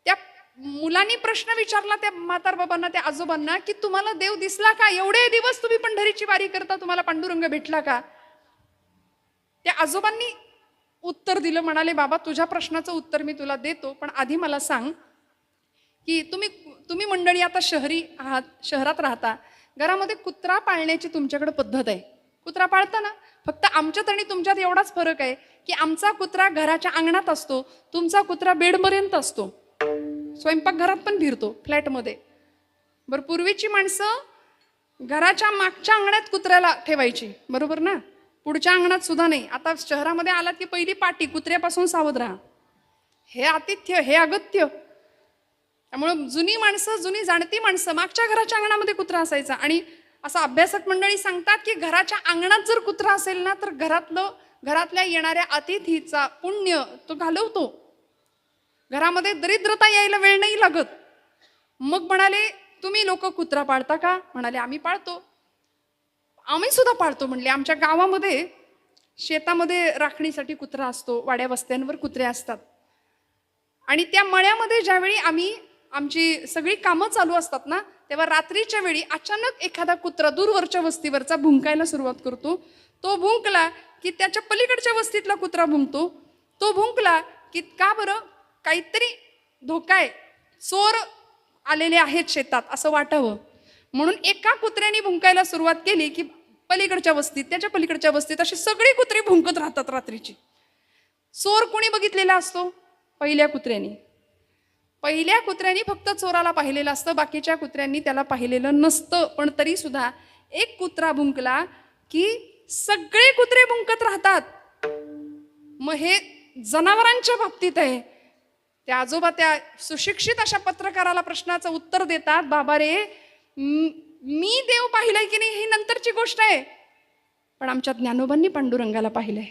त्या मुलांनी प्रश्न विचारला त्या म्हातारबाबांना, त्या आजोबांना, की तुम्हाला देव दिसला का? एवढे दिवस तुम्ही पंढरीची वारी करता, तुम्हाला पांडुरंग भेटला का? त्या आजोबांनी उत्तर दिलं. म्हणाले, बाबा तुझ्या प्रश्नाचं उत्तर मी तुला देतो, पण आधी मला सांग की तुम्ही मंडळी आता शहरी आहात, शहरात राहता, घरामध्ये कुत्रा पाळण्याची तुमच्याकडे पद्धत आहे. कुत्रा पाळता ना? फक्त आमच्यात आणि तुमच्यात एवढाच फरक आहे की आमचा कुत्रा घराच्या अंगणात असतो, तुमचा कुत्रा बेडपर्यंत असतो, स्वयंपाकघरात पण फिरतो, फ्लॅटमध्ये. बरं, पूर्वीची माणसं घराच्या मागच्या अंगणात कुत्र्याला ठेवायची, बरोबर ना? पुढच्या अंगणात सुद्धा नाही. आता शहरामध्ये आलात की पहिली पाटी, कुत्र्यापासून सावध राहा. हे आतिथ्य, हे अगत्य. त्यामुळं जुनी माणसं, जुनी जाणती माणसं, मागच्या घराच्या अंगणामध्ये कुत्रा असायचा. आणि असं अभ्यासक मंडळी सांगतात की घराच्या अंगणात जर कुत्रा असेल ना, तर घरातल्या येणाऱ्या अतिथीचा पुण्य तो घालवतो. घरामध्ये दरिद्रता यायला वेळ नाही लागत. मग म्हणाले, तुम्ही लोक कुत्रा पाळता का? म्हणाले, आम्ही पाळतो. आम्ही सुद्धा पाळतो म्हणले. आमच्या गावामध्ये शेतामध्ये राखणीसाठी कुत्रा असतो, वाड्या वस्त्यांवर कुत्रे असतात. आणि त्या मळ्यामध्ये ज्यावेळी आमची सगळी कामं चालू असतात ना, तेव्हा रात्रीच्या वेळी अचानक एखादा कुत्रा दूरवरच्या वस्तीवरचा भुंकायला सुरुवात करतो. तो भुंकला की त्याच्या पलीकडच्या वस्तीतला कुत्रा भुंकतो. तो भुंकला की का बरं, काहीतरी धोका आहे, चोर आलेले आहेत शेतात असं वाटावं म्हणून एका कुत्र्याने भुंकायला सुरुवात केली की पलीकडच्या वस्तीत, त्याच्या पलीकडच्या वस्तीत अशी सगळी कुत्री भुंकत राहतात रात्रीची. चोर कोणी बघितलेला असतो? पहिल्या कुत्र्यानी. पहिल्या कुत्र्यानी फक्त चोराला पाहिलेलं असतं, बाकीच्या कुत्र्यांनी त्याला पाहिलेलं नसतं. पण तरी सुद्धा एक कुत्रा भुंकला की सगळे कुत्रे भुंकत राहतात. मग हे जनावरांच्या बाबतीत आहे. त्या आजोबा त्या सुशिक्षित अशा पत्रकाराला प्रश्नाचं उत्तर देतात, बाबा रे, मी देव पाहिलंय की नाही ही नंतरची गोष्ट आहे, पण आमच्या ज्ञानोबांनी पांडुरंगाला पाहिलंय,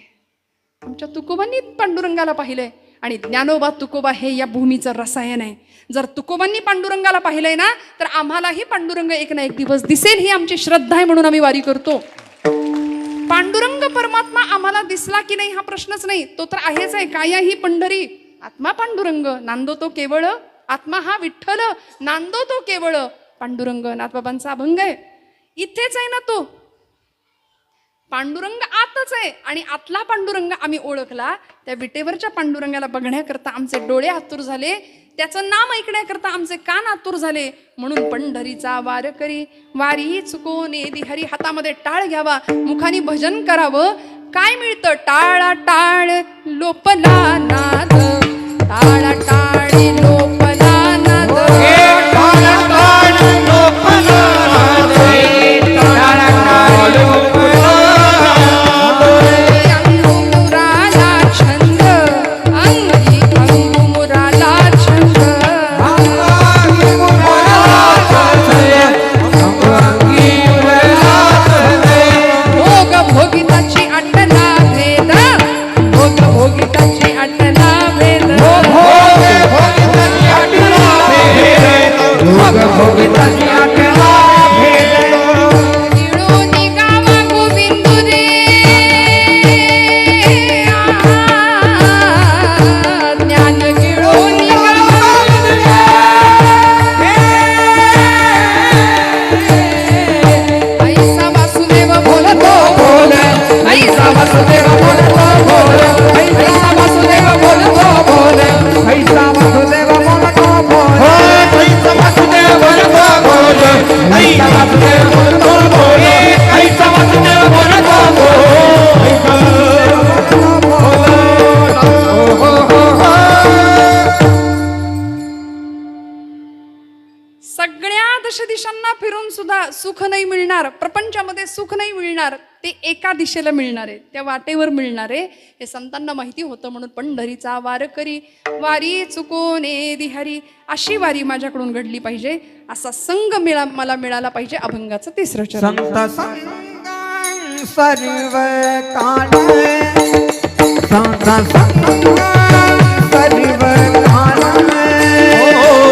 आमच्या तुकोबांनी पांडुरंगाला पाहिलंय. आणि ज्ञानोबा तुकोबा हे या भूमीचं रसायन आहे. जर तुकोबांनी पांडुरंगाला पाहिलंय ना, तर आम्हालाही पांडुरंग एक ना एक दिवस दिसेल, ही आमची श्रद्धा आहे, म्हणून आम्ही वारी करतो. पांडुरंग परमात्मा आम्हाला दिसला की नाही हा प्रश्नच नाही, तो तर आहेच आहे. काया ही पंढरी आत्मा पांडुरंग, नांदो तो केवळ आत्मा हा विठ्ठल, नांदो तो केवळ पांडुरंग. नाथबाबांचा अभंग आहे, इथेच आहे ना तो पांडुरंग, आतच आहे. आणि आतला पांडुरंग आम्ही ओळखला. त्या विटेवरच्या पांडुरंगाला बघण्याकरता आमचे डोळे आतुर झाले. त्याचं नाम ऐकण्याकरता आमचे कान आतुर झाले. म्हणून पंढरीचा वार करी वारी चुकोने हरी. हातामध्ये टाळ घ्यावा, मुखानी भजन करावं. काय मिळतं? टाळा टाळ लोपला नाद, टाळा टाळी लोपला नाद. टाळा टाळ लोपला नाद, टाळा टाळ लोपला नाद. अंगुमुराला छंद, अंगी अंगुमुराला छंद. भोग भोगिताची अटला भेद, भोग भोगिताची अटला भेद. भोगिताची आठला भेद. गिळोनी गावा गोविंदू रे, ज्ञान गिळोनी गावा. ऐसा वासुदेव बोलतो बोल, ऐसा वासुदेव बोलतो बोल, ऐसा वासुदेव बोलतो बोल. ऐसा वासुदेव बोलतो बोल, ऐसा वासुदेव बोलतो बोल, ऐसा वासुदेव बोलतो बोल, ऐसा वासुदेव बोलतो सगळ्या दशदिशांना फिरून सुद्धा सुख नाही मिळणार, प्रपंचामध्ये सुख नाही मिळणार. ते एका दिशेला मिळणार आहे, त्या वाटेवर मिळणार आहे. हे संतांना माहिती होतं. म्हणून पंढरीचा वार करी वारी चुकोने दिहरी. अशी वारी माझ्याकडून घडली पाहिजे, असा संग मला मिळाला पाहिजे. अभंगाचं तिसरं चरण. संत संग सर्व काळ, संत संग सर्व काळ,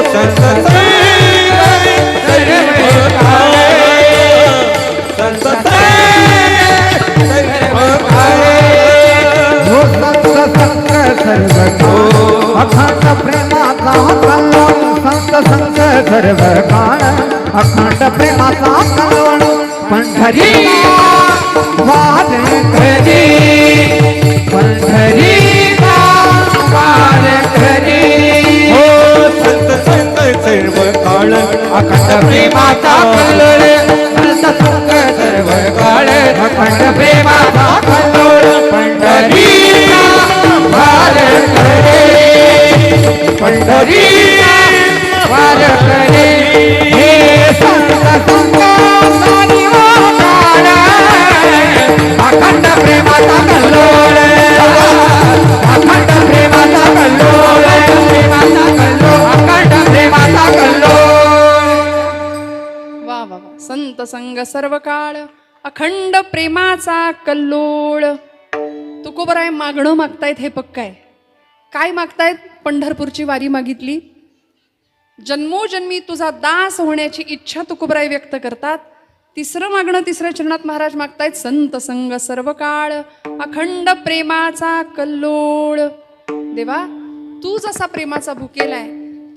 संत संग सर्व काळ, संत संग सर्व काळ. अखंड प्रेमाचा कल्लोळ, संत संग सर्व काळ, अखंड प्रेमाचा कल्लोळ. पंढरीला वार करी, पंढरीला वार करी. हो संत संग सर्व काळ, अखंड प्रेमाचा कल्लोळ, संत संग सर्व काळ, अखंड प्रेमाचा कल्लोळ. पंढरीला वार करी, पंढरीला वार करी. हे संत संग अखंड प्रेमाचा कल्लोळ, अखंड प्रेमाचा कल्लोळ, प्रेमाचा कल्लोळ, अखंड प्रेमाचा कल्लोळ. वा वा वा. संत संग सर्व काळ, अखंड प्रेमाचा कल्लोळ. तुकोबराय मागणं मागतायत हे पक्क आहे. काय मागतायत? पंढरपूरची वारी मागितली. जन्मोजन्मी तुझा दास होण्याची इच्छा तुकोबराय व्यक्त करतात. तिसरं मागणं तिसऱ्या चरणात महाराज मागतायत, संत संग सर्व काळ, अखंड प्रेमाचा कल्लोळ. देवा, तू जसा प्रेमाचा भुकेलाय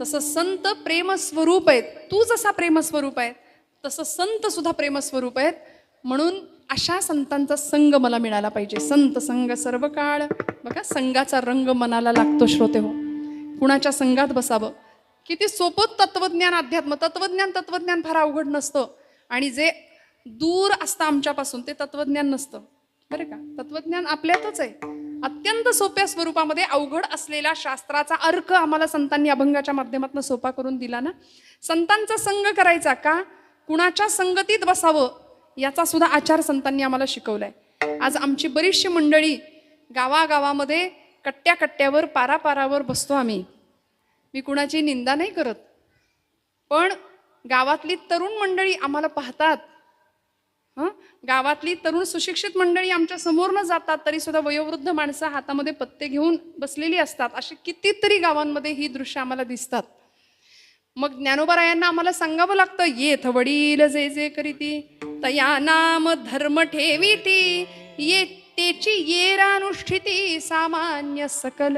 तसं संत प्रेमस्वरूप आहेत. तू जसा प्रेमस्वरूप आहे तसं संत सुद्धा प्रेमस्वरूप आहेत. म्हणून अशा संतांचा संग मला मिळाला पाहिजे. संत संग सर्व काळ. बघा, संघाचा रंग मनाला लागतो श्रोते हो. कुणाच्या संघात बसावं. किती सोपं तत्वज्ञान, अध्यात्म. तत्वज्ञान फार अवघड नसतं. आणि जे दूर असतं आमच्यापासून ते तत्वज्ञान नसतं, बरं का. तत्वज्ञान आपल्यातच आहे. अत्यंत सोप्या स्वरूपामध्ये अवघड असलेला शास्त्राचा अर्क आम्हाला संतांनी अभंगाच्या माध्यमातून सोपा करून दिला ना. संतांचा संग करायचा का, कुणाच्या संगतीत बसावं याचा सुद्धा आचार संतांनी आम्हाला शिकवलाय. आज आमची बरीचशी मंडळी गावागावामध्ये कट्ट्या कट्ट्यावर पारापारावर बसतो आम्ही. मी कुणाची निंदा नाही करत, पण गावातली तरुण मंडळी आम्हाला पाहतात. गावातली तरुण सुशिक्षित मंडळी आमच्या समोर न जातात तरी सुद्धा वयोवृद्ध माणसं हातामध्ये पत्ते घेऊन बसलेली असतात. अशी कितीतरी गावांमध्ये ही दृश्य आम्हाला दिसतात. मग ज्ञानोबारायांना आम्हाला सांगावं लागतं, येथ वडील जे जे करीती तया नाम धर्म ठेवीती, ये तेची येरानुष्ठिती सामान्य सकल.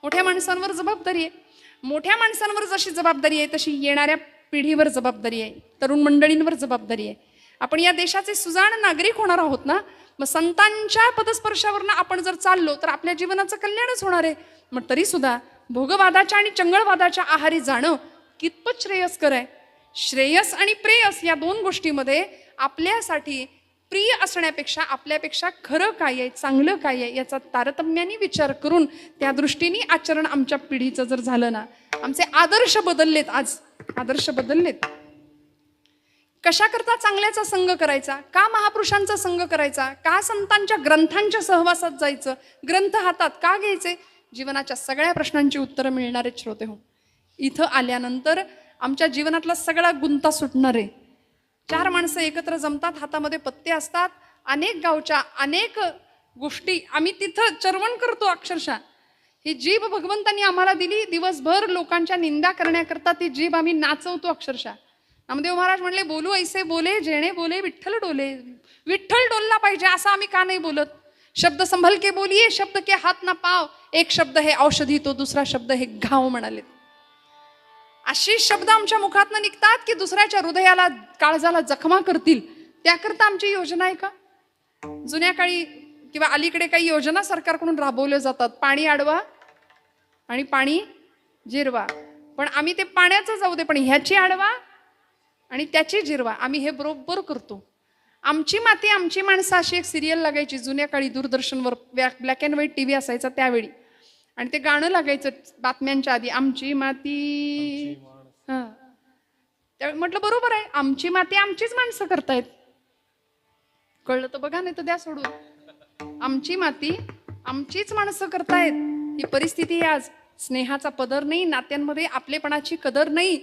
मोठ्या माणसांवर जबाबदारी आहे. मोठ्या माणसांवर जशी जबाबदारी आहे तशी येणाऱ्या पिढीवर जबाबदारी आहे, तरुण मंडळींवर जबाबदारी आहे. आपण या देशाचे सुजाण नागरिक होणार आहोत ना. मग संतांच्या पदस्पर्शावरनं आपण जर चाललो तर आपल्या जीवनाचं कल्याणच होणार आहे. मग तरी सुद्धा भोगवादाच्या आणि चंगळवादाच्या आहारी जाणं कितपत श्रेयस्कर आहे. श्रेयस आणि प्रेयस या दोन गोष्टीमध्ये आपल्यासाठी प्रिय असण्यापेक्षा आपल्यापेक्षा खरं काय आहे, चांगलं काय आहे याचा तारतम्याने विचार करून त्या दृष्टीने आचरण आमच्या पिढीचं जर झालं ना, आमचे आदर्श बदललेत. आज आदर्श बदललेत. कशा करता चांगल्याचा संग करायचा, का महापुरुषांचा संग करायचा, का संतांच्या ग्रंथांच्या सहवासात जायचं, ग्रंथ हातात का घ्यायचे, जीवनाच्या सगळ्या प्रश्नांची उत्तरं मिळणारे श्रोते हो. इथं आल्यानंतर आमच्या जीवनातला सगळा गुंता सुटणार आहे. 4 माणसं एकत्र जमतात, हातामध्ये पत्ते असतात, अनेक गावच्या अनेक गोष्टी आम्ही तिथं चर्वण करतो. अक्षरशः ही जीभ भगवंतांनी आम्हाला दिली, दिवसभर लोकांच्या निंदा करण्याकरता ती जीभ आम्ही नाचवतो. अक्षरशः नामदेव महाराज म्हणले, बोलू ऐसे बोले जेणे बोले विठ्ठल डोले. विठ्ठल डोलला पाहिजे असं आम्ही का नाही बोलत. शब्द संभल के बोलिये, शब्द के हात ना पाव. एक शब्द हे औषधी, तो दुसरा शब्द हे घाव म्हणाले. अशी शब्द आमच्या मुखातनं निघतात की दुसऱ्याच्या हृदयाला काळजाला जखमा करतील. त्याकरता आमची योजना आहे का? जुन्या काळी किंवा अलीकडे काही योजना सरकारकडून राबवल्या जातात. पाणी अडवा आणि पाणी जिरवा. पण आम्ही ते पाण्याचं जाऊ दे, पण ह्याची अडवा आणि त्याची जिरवा आम्ही हे बरोबर करतो. आमची माती आमची माणसं अशी एक सिरियल लागायची जुन्या काळी दूरदर्शनवर. ब्लॅक अँड व्हाईट टीव्ही असायचा त्यावेळी. आणि ते गाणं लागायचं बातम्यांच्या आधी, आमची माती. हां, त्यावेळी म्हटलं बरोबर आहे, आमची माती आमचीच माणसं करतायत. कळलं तर बघा, नाही तर द्या सोडून. आमची माती आमचीच माणसं करतायत. ही परिस्थिती आहे आज. स्नेहाचा पदर नाही, नात्यांमध्ये आपलेपणाची कदर नाही,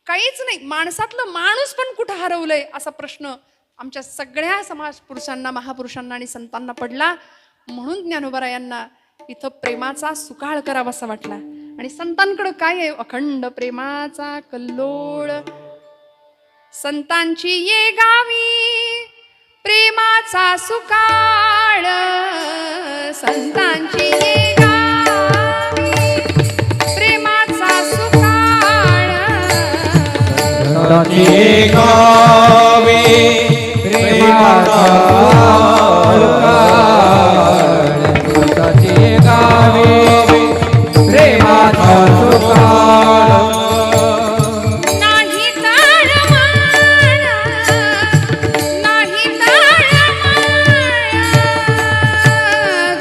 काहीच नाही. माणसातलं माणूस पण कुठं हरवलंय असा प्रश्न आमच्या सगळ्या समाज पुरुषांना, महापुरुषांना आणि संतांना पडला. म्हणून ज्ञानोबारायांना इथं प्रेमाचा सुकाळ करावासा वाटला. आणि संतांकडं काय आहे? अखंड प्रेमाचा कल्लोळ. संतांची ये गावी प्रेमाचा सुकाळ. संतांची ये गावी प्रेमाचा सुकाळ. संतांची ये गावी प्रेमाचा नाही ताळमाळ, नाही ताळमाळ,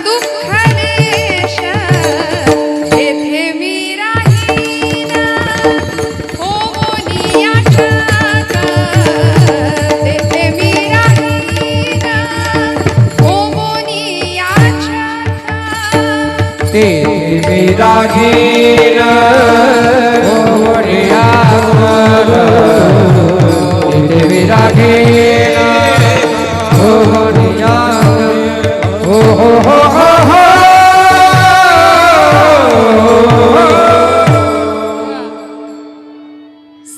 दुःख देश येथे मी राहीन. होऊनी याचक तेथे मी राहीन. होऊनी याचक ते मेरा घेर ओढ्या ते मेरा घेर ओढ्या. हो हो हो हो.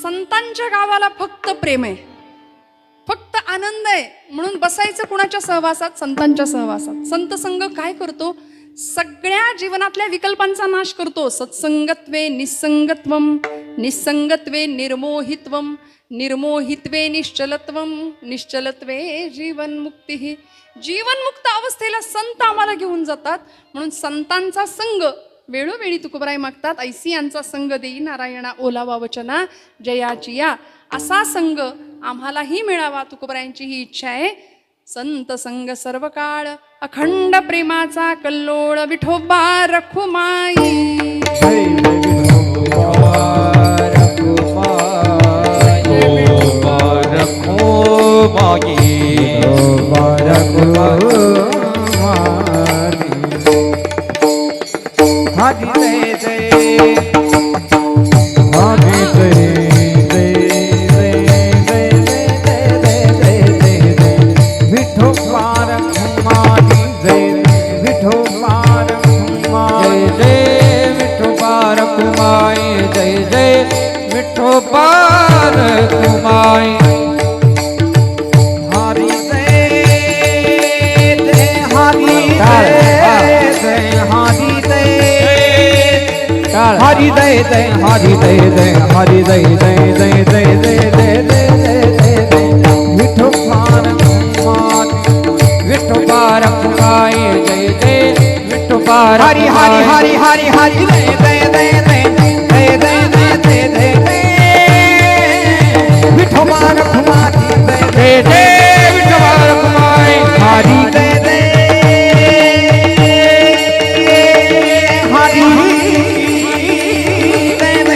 संतांच्या गावाला फक्त प्रेम आहे, फक्त आनंद आहे. म्हणून बसायचं कुणाच्या सहवासात? संतांच्या सहवासात. संत संग काय करतो? सगळ्या जीवनातल्या विकल्पांचा नाश करतो. सत्संगत्वे निस्संगत्वम, निस्संगत्वे निर्मोहित्वम, निर्मोहित्वे निश्चलत्वम, निश्चलत्वे जीवनमुक्ती. जीवनमुक्त अवस्थेला संत आम्हाला घेऊन जातात. म्हणून संतांचा संग वेळोवेळी तुकोबराय मागतात, ऐसी यांचा संग देई नारायणा ओलावा वचना जयाची या. असा संग आम्हालाही मिळावा, तुकोबरायांची ही इच्छा आहे. संत संग सर्व काळ अखंड प्रेमाचा कल्लोळ. विठोबा रखुमाई. हरि दय दय हरि दय दय हरि दय दय दय दय दय दय दय दय. विठो काय जय जय विठोबा हरी हरी हरी हरी हरी जय जय जय जय जय जय जय जय जय विठोबा रखुमाई जय जय विठोबा रखुमाई हरी जय जय हरी जय जय जय हरी जय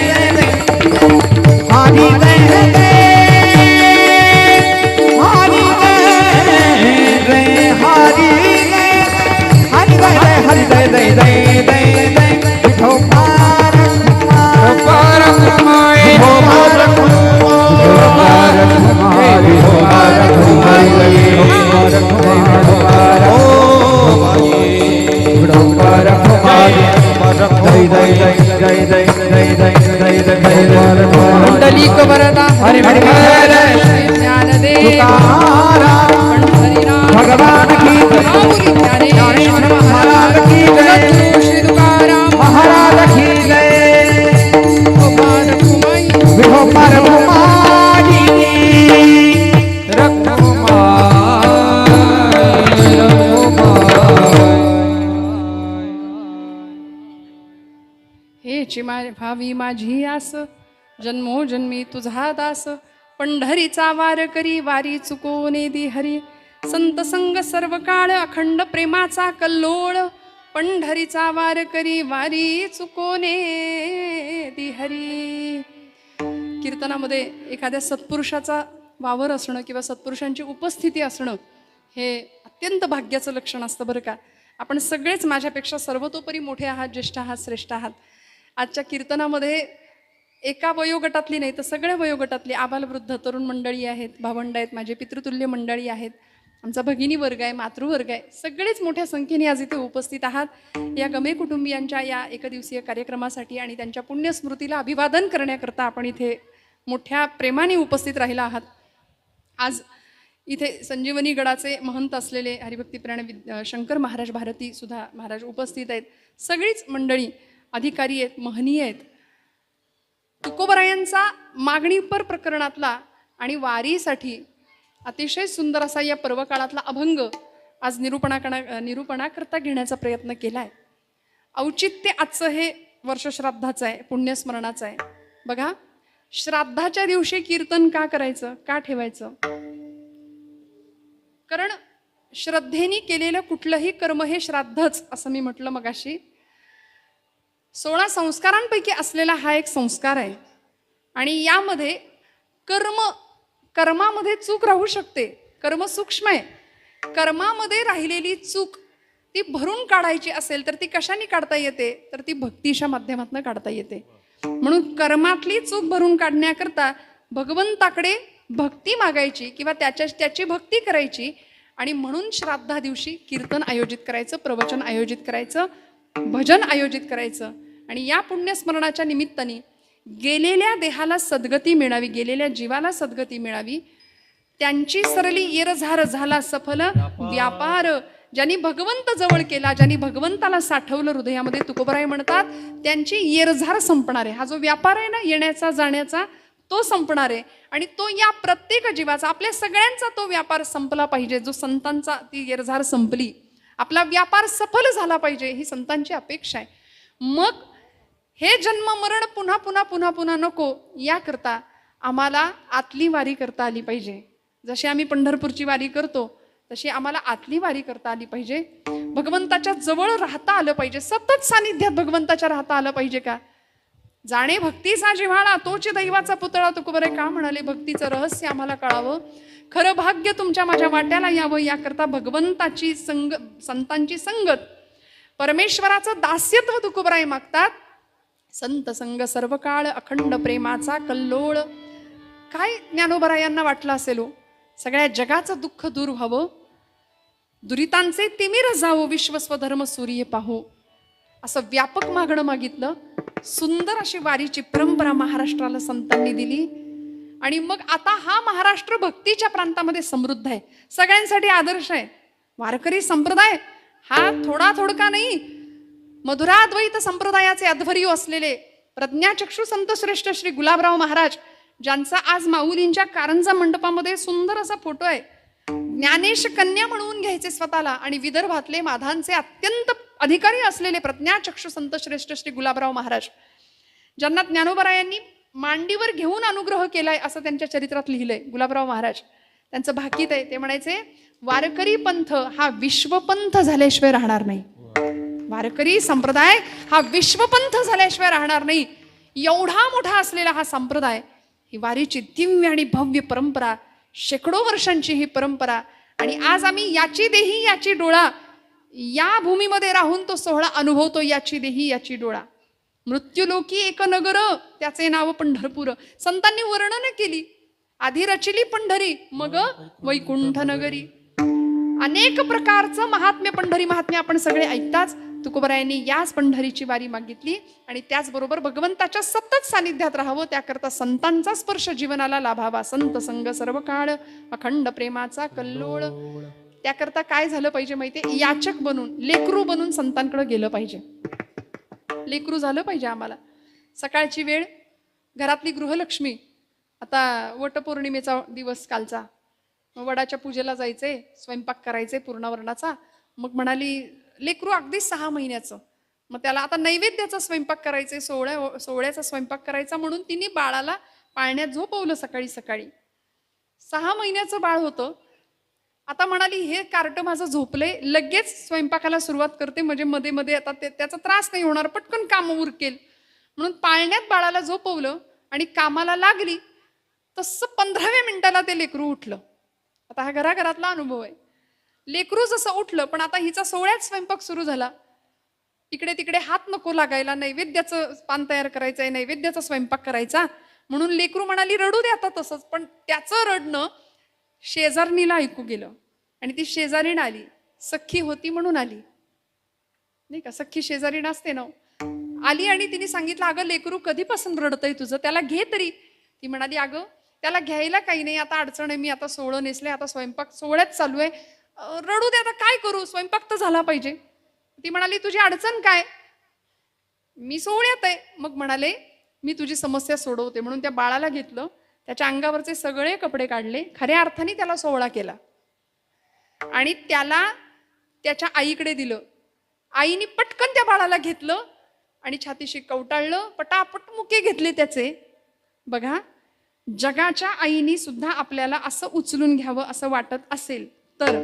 जय हरि जय जय जय जय जय विठोबा रखुमाई मंडलिक वरदा हरि ज्ञानदेव भगवान की ज्ञानेश्वर महाराज की जय श्री तुकाराम महाराज की जय विठोबा रखुमाई विठोबा रखुमाई हेची भावी माझी आस जन्मोजन्मी तुझा दास पंढरीचा वार करी वारी चुकोने दी हरी संत संग सर्व काळ अखंड प्रेमाचा कल्लोळ पंढरीचा वार करी वारी चुकोने दी हरी. कीर्तनामध्ये एखाद्या सत्पुरुषाचा वावर असणं किंवा सत्पुरुषांची उपस्थिती असणं हे अत्यंत भाग्याचं लक्षण असतं बरं का. आपण सगळेच माझ्यापेक्षा सर्वतोपरी मोठे आहात, ज्येष्ठ आहात, श्रेष्ठ आहात. आजच्या कीर्तनामध्ये एका वयोगटातली नाही तर सगळ्या वयोगटातली आबालवृद्ध तरुण मंडळी आहेत, भावंड आहेत, माझे पितृतुल्य मंडळी आहेत, आमचा भगिनी वर्ग आहे, मातृवर्ग आहे, सगळेच मोठ्या संख्येने आज इथे उपस्थित आहात. या गमे कुटुंबियांच्या या एकदिवसीय कार्यक्रमासाठी आणि त्यांच्या पुण्यस्मृतीला अभिवादन करण्याकरता आपण इथे मोठ्या प्रेमाने उपस्थित राहिला आहात. आज इथे संजीवनी गडाचे महंत असलेले हरिभक्तीप्राण शंकर महाराज भारती सुद्धा महाराज उपस्थित आहेत. सगळीच मंडळी अधिकारी आहेत, महनीय आहेत. तुकोबरायांचा मागणीपर प्रकरणातला आणि वारीसाठी अतिशय सुंदर असा या पर्वकाळातला अभंग आज निरूपणाकरता घेण्याचा प्रयत्न केला आहे. औचित्य आजचं हे वर्ष श्राद्धाचं आहे, पुण्यस्मरणाचं आहे. बघा, श्राद्धाच्या दिवशी कीर्तन का करायचं, का ठेवायचं? कारण श्रद्धेने केलेलं कुठलंही कर्म हे श्राद्धच असं मी म्हटलं मगाशी. 16 संस्कारांपैकी असलेला हा एक संस्कार आहे आणि यामध्ये कर्मामध्ये चूक राहू शकते. कर्म सूक्ष्म आहे. कर्मामध्ये राहिलेली चूक ती भरून काढायची असेल तर ती कशाने काढता येते? तर ती भक्तीच्या माध्यमातून काढता येते. म्हणून कर्मातली चूक भरून काढण्याकरता भगवंताकडे भक्ती मागायची किंवा त्याची भक्ती करायची आणि म्हणून श्राद्धा दिवशी कीर्तन आयोजित करायचं, प्रवचन आयोजित करायचं, भजन आयोजित करायचं. आणि या पुण्यस्मरणाच्या निमित्ताने गेलेल्या देहाला सद्गती मिळावी, गेलेल्या जीवाला सद्गती मिळावी. त्यांची सरली येरझार झाला सफल व्यापार. ज्यांनी भगवंत जवळ केला, ज्यांनी भगवंताला साठवलं हृदयामध्ये, तुकोबराय म्हणतात त्यांची येरझार संपणार आहे. हा जो व्यापार आहे ना येण्याचा जाण्याचा, तो संपणार आहे. आणि तो या प्रत्येक जीवाचा, आपल्या सगळ्यांचा तो व्यापार संपला पाहिजे. जो संतांचा ती येरझार संपली, आपला व्यापार सफल झाला पाहिजे, ही संतांची अपेक्षा आहे. मग हे जन्म मरण पुन्हा पुन्हा पुन्हा पुन्हा नको, याकरता आम्हाला आतली वारी करता आली पाहिजे. जशी आम्ही पंढरपूरची वारी करतो तशी आम्हाला आतली वारी करता आली पाहिजे. भगवंताच्या जवळ राहता आलं पाहिजे, सतत सानिध्यात भगवंताच्या राहता आलं पाहिजे. का जाणे भक्तीचा जिव्हाळा तोच दैवाचा पुतळा. तुकोबराय का म्हणाले, भक्तीचं रहस्य आम्हाला कळावं, खरं भाग्य तुमच्या माझ्या वाट्याला यावं, याकरता भगवंताची संतांची संगत, परमेश्वराचं दास्यत्व तुकोबराय मागतात. संत संग सर्व काळ अखंड प्रेमाचा कल्लोळ. काय ज्ञानोबरायांना वाटलं असेल हो, सगळ्या जगाचं दुःख दूर व्हावं, दुरितांचे तिमिर जावो, विश्वस्वधर्म सूर्य पाहू, असं व्यापक मागणं मागितलं. सुंदर अशी वारीची परंपरा महाराष्ट्राला संतांनी दिली. आणि मग आता हा महाराष्ट्र भक्तीच्या प्रांतामध्ये समृद्ध आहे, सगळ्यांसाठी आदर्श आहे. वारकरी संप्रदाय हा थोडका नाही, मधुराद्वैत संप्रदायाचे अध्वर्यू असलेले प्रज्ञाचक्षु संत श्रेष्ठ श्री गुलाबराव महाराज, ज्यांचा आज माऊलींच्या कारंजा मंडपामध्ये सुंदर असा फोटो आहे. ज्ञानेश कन्या म्हणून घ्यायचे स्वतःला आणि विदर्भातले माधांचे अत्यंत अधिकारी असलेले प्रज्ञाचक्षु संत श्रेष्ठ श्री गुलाबराव महाराज, ज्यांना ज्ञानोबरायांनी मांडीवर घेऊन अनुग्रह केलाय असं त्यांच्या चरित्रात लिहिलंय. गुलाबराव महाराज त्यांचं भाकीत आहे, ते म्हणायचे वारकरी पंथ हा विश्वपंथ झाल्याशिवाय राहणार नाही. वारकरी संप्रदाय हा विश्वपंथ झाल्याशिवाय राहणार नाही. एवढा मोठा असलेला हा संप्रदाय, ही वारीची दिव्य आणि भव्य परंपरा, शेकडो वर्षांची ही परंपरा, आणि आज आम्ही याची देही याची डोळा, या भूमीमध्ये राहून तो सोहळा अनुभवतो. याची देही याची डोळा, मृत्यूलोकी एक नगर त्याचे नाव पंढरपूर. संतांनी वर्णन केली, आधी रचिली पंढरी मग वैकुंठ नगरी. अनेक प्रकारचं महात्म्य, पंढरी महात्म्य आपण सगळे ऐकताच. तुकोबरायांनी याच पंढरीची वारी मागितली आणि त्याचबरोबर भगवंताच्या सतत सानिध्यात राहावं, त्याकरता संतांचा स्पर्श जीवनाला लाभावा. संत संग सर्व काळ अखंड प्रेमाचा कल्लोळ. त्याकरता काय झालं पाहिजे माहितीये, याचक बनून, लेकरू बनून संतांकडे गेलं पाहिजे. लेकरू झालं पाहिजे आम्हाला. सकाळची वेळ, घरातली गृहलक्ष्मी, आता वटपौर्णिमेचा दिवस कालचा, मग वडाच्या पूजेला जायचे, स्वयंपाक करायचे पूर्णवर्णाचा. मग म्हणाली लेकरू अगदी 6 महिन्याचं, मग त्याला आता नैवेद्याचा स्वयंपाक करायचे, सोहळ्याचा स्वयंपाक करायचा, म्हणून तिने बाळाला पाळण्यात झोपवलं सकाळी सकाळी. 6 महिन्याचं बाळ होतं. आता म्हणाली हे कार्ट माझं झोपले, लगेच स्वयंपाकाला सुरुवात करते, म्हणजे मध्ये मध्ये आता त्याचा त्रास नाही होणार, पटकन काम उरकेल म्हणून पाळण्यात बाळाला झोपवलं आणि कामाला लागली. तसं 15व्या मिनिटाला ते लेकरू उठलं. आता हा घराघरातला अनुभव आहे. लेकरू जसं उठलं, पण आता हिचा सोहळ्यात स्वयंपाक सुरू झाला. इकडे तिकडे हात नको लागायला, नैवेद्याचं पान तयार करायचंय, नैवेद्याचा स्वयंपाक करायचा, म्हणून लेकरू म्हणाली रडू दे आता तसंच. पण त्याचं रडणं शेजारणीला ऐकू गेलं आणि ती शेजारीण आली. सख्खी होती म्हणून आली, नाही का, सख्खी शेजारीण असते ना. आली आणि तिने सांगितलं अगं लेकरू कधीपासून रडतंय तुझं, त्याला घे तरी. ती म्हणाली अगं त्याला घ्यायला काही नाही, आता अडचण आहे, मी आता सोहळं नेसले, आता स्वयंपाक सोहळ्यात चालू आहे, रडू दे आता काय करू, स्वयंपाक तर झाला पाहिजे. ती म्हणाली तुझी अडचण काय, मी सोहळ्यात आहे. मग म्हणाले मी तुझी समस्या सोडवते, म्हणून त्या बाळाला घेतलं, त्याच्या अंगावरचे सगळे कपडे काढले, खऱ्या अर्थाने त्याला सोहळा केला आणि त्याला त्याच्या आईकडे दिलं. आईने पटकन त्या बाळाला घेतलं आणि छातीशी कवटाळलं, पटापट मुके घेतले त्याचे. बघा, जगाच्या आईनी सुद्धा आपल्याला असं उचलून घ्यावं असं वाटत असेल तर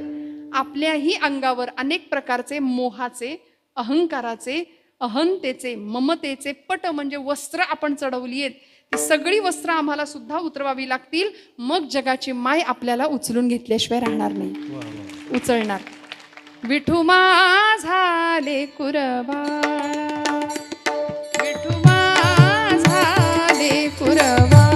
आपल्याही अंगावर अनेक प्रकारचे मोहाचे, अहंकाराचे, अहंतेचे, ममतेचे पट म्हणजे वस्त्र आपण चढवली आहेत. ती सगळी वस्त्र आम्हाला सुद्धा उतरवावी लागतील, मग जगाची माय आपल्याला उचलून घेतल्याशिवाय राहणार नाही, उचलणार. विठू माझा लेकुरबाळा, विठू माझा लेकुरबाळा,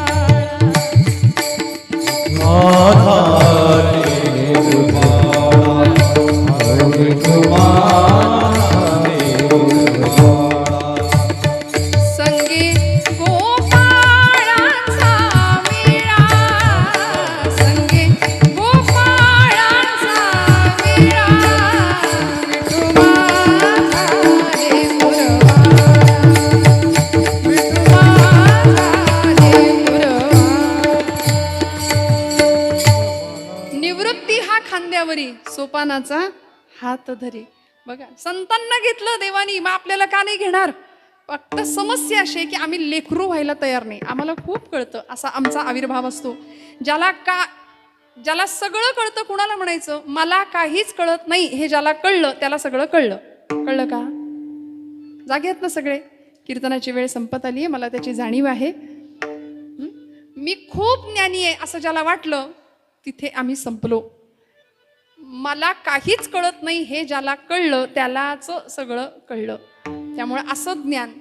संगे गोपाळाचा मेळा, संगे गोपाळाचा मेळा, विठू माझा लेकुरबाळा, विठू माझा लेकुरबाळा. निवृत्ती हा खांद्यावरी, सोपानाचा हात धरी. बघा, संतांना घेतलं देवानी, मग आपल्याला का नाही घेणार. फक्त समस्या अशी आहे की आम्ही लेकरू व्हायला तयार नाही. आम्हाला खूप कळतं, असा आमचा आविर्भाव असतो. ज्याला सगळं कळतं कुणाला म्हणायचं, मला काहीच कळत नाही, हे ज्याला कळलं त्याला सगळं कळलं. कळलं का? जागे आहेत ना सगळे? कीर्तनाची वेळ संपत आली आहे, मला त्याची जाणीव आहे. मी खूप ज्ञानी आहे असं ज्याला वाटलं, तिथे आम्ही संपलो. मला काहीच कळत नाही हे ज्याला कळलं त्यालाच सगळं कळलं. त्यामुळे असं ज्ञान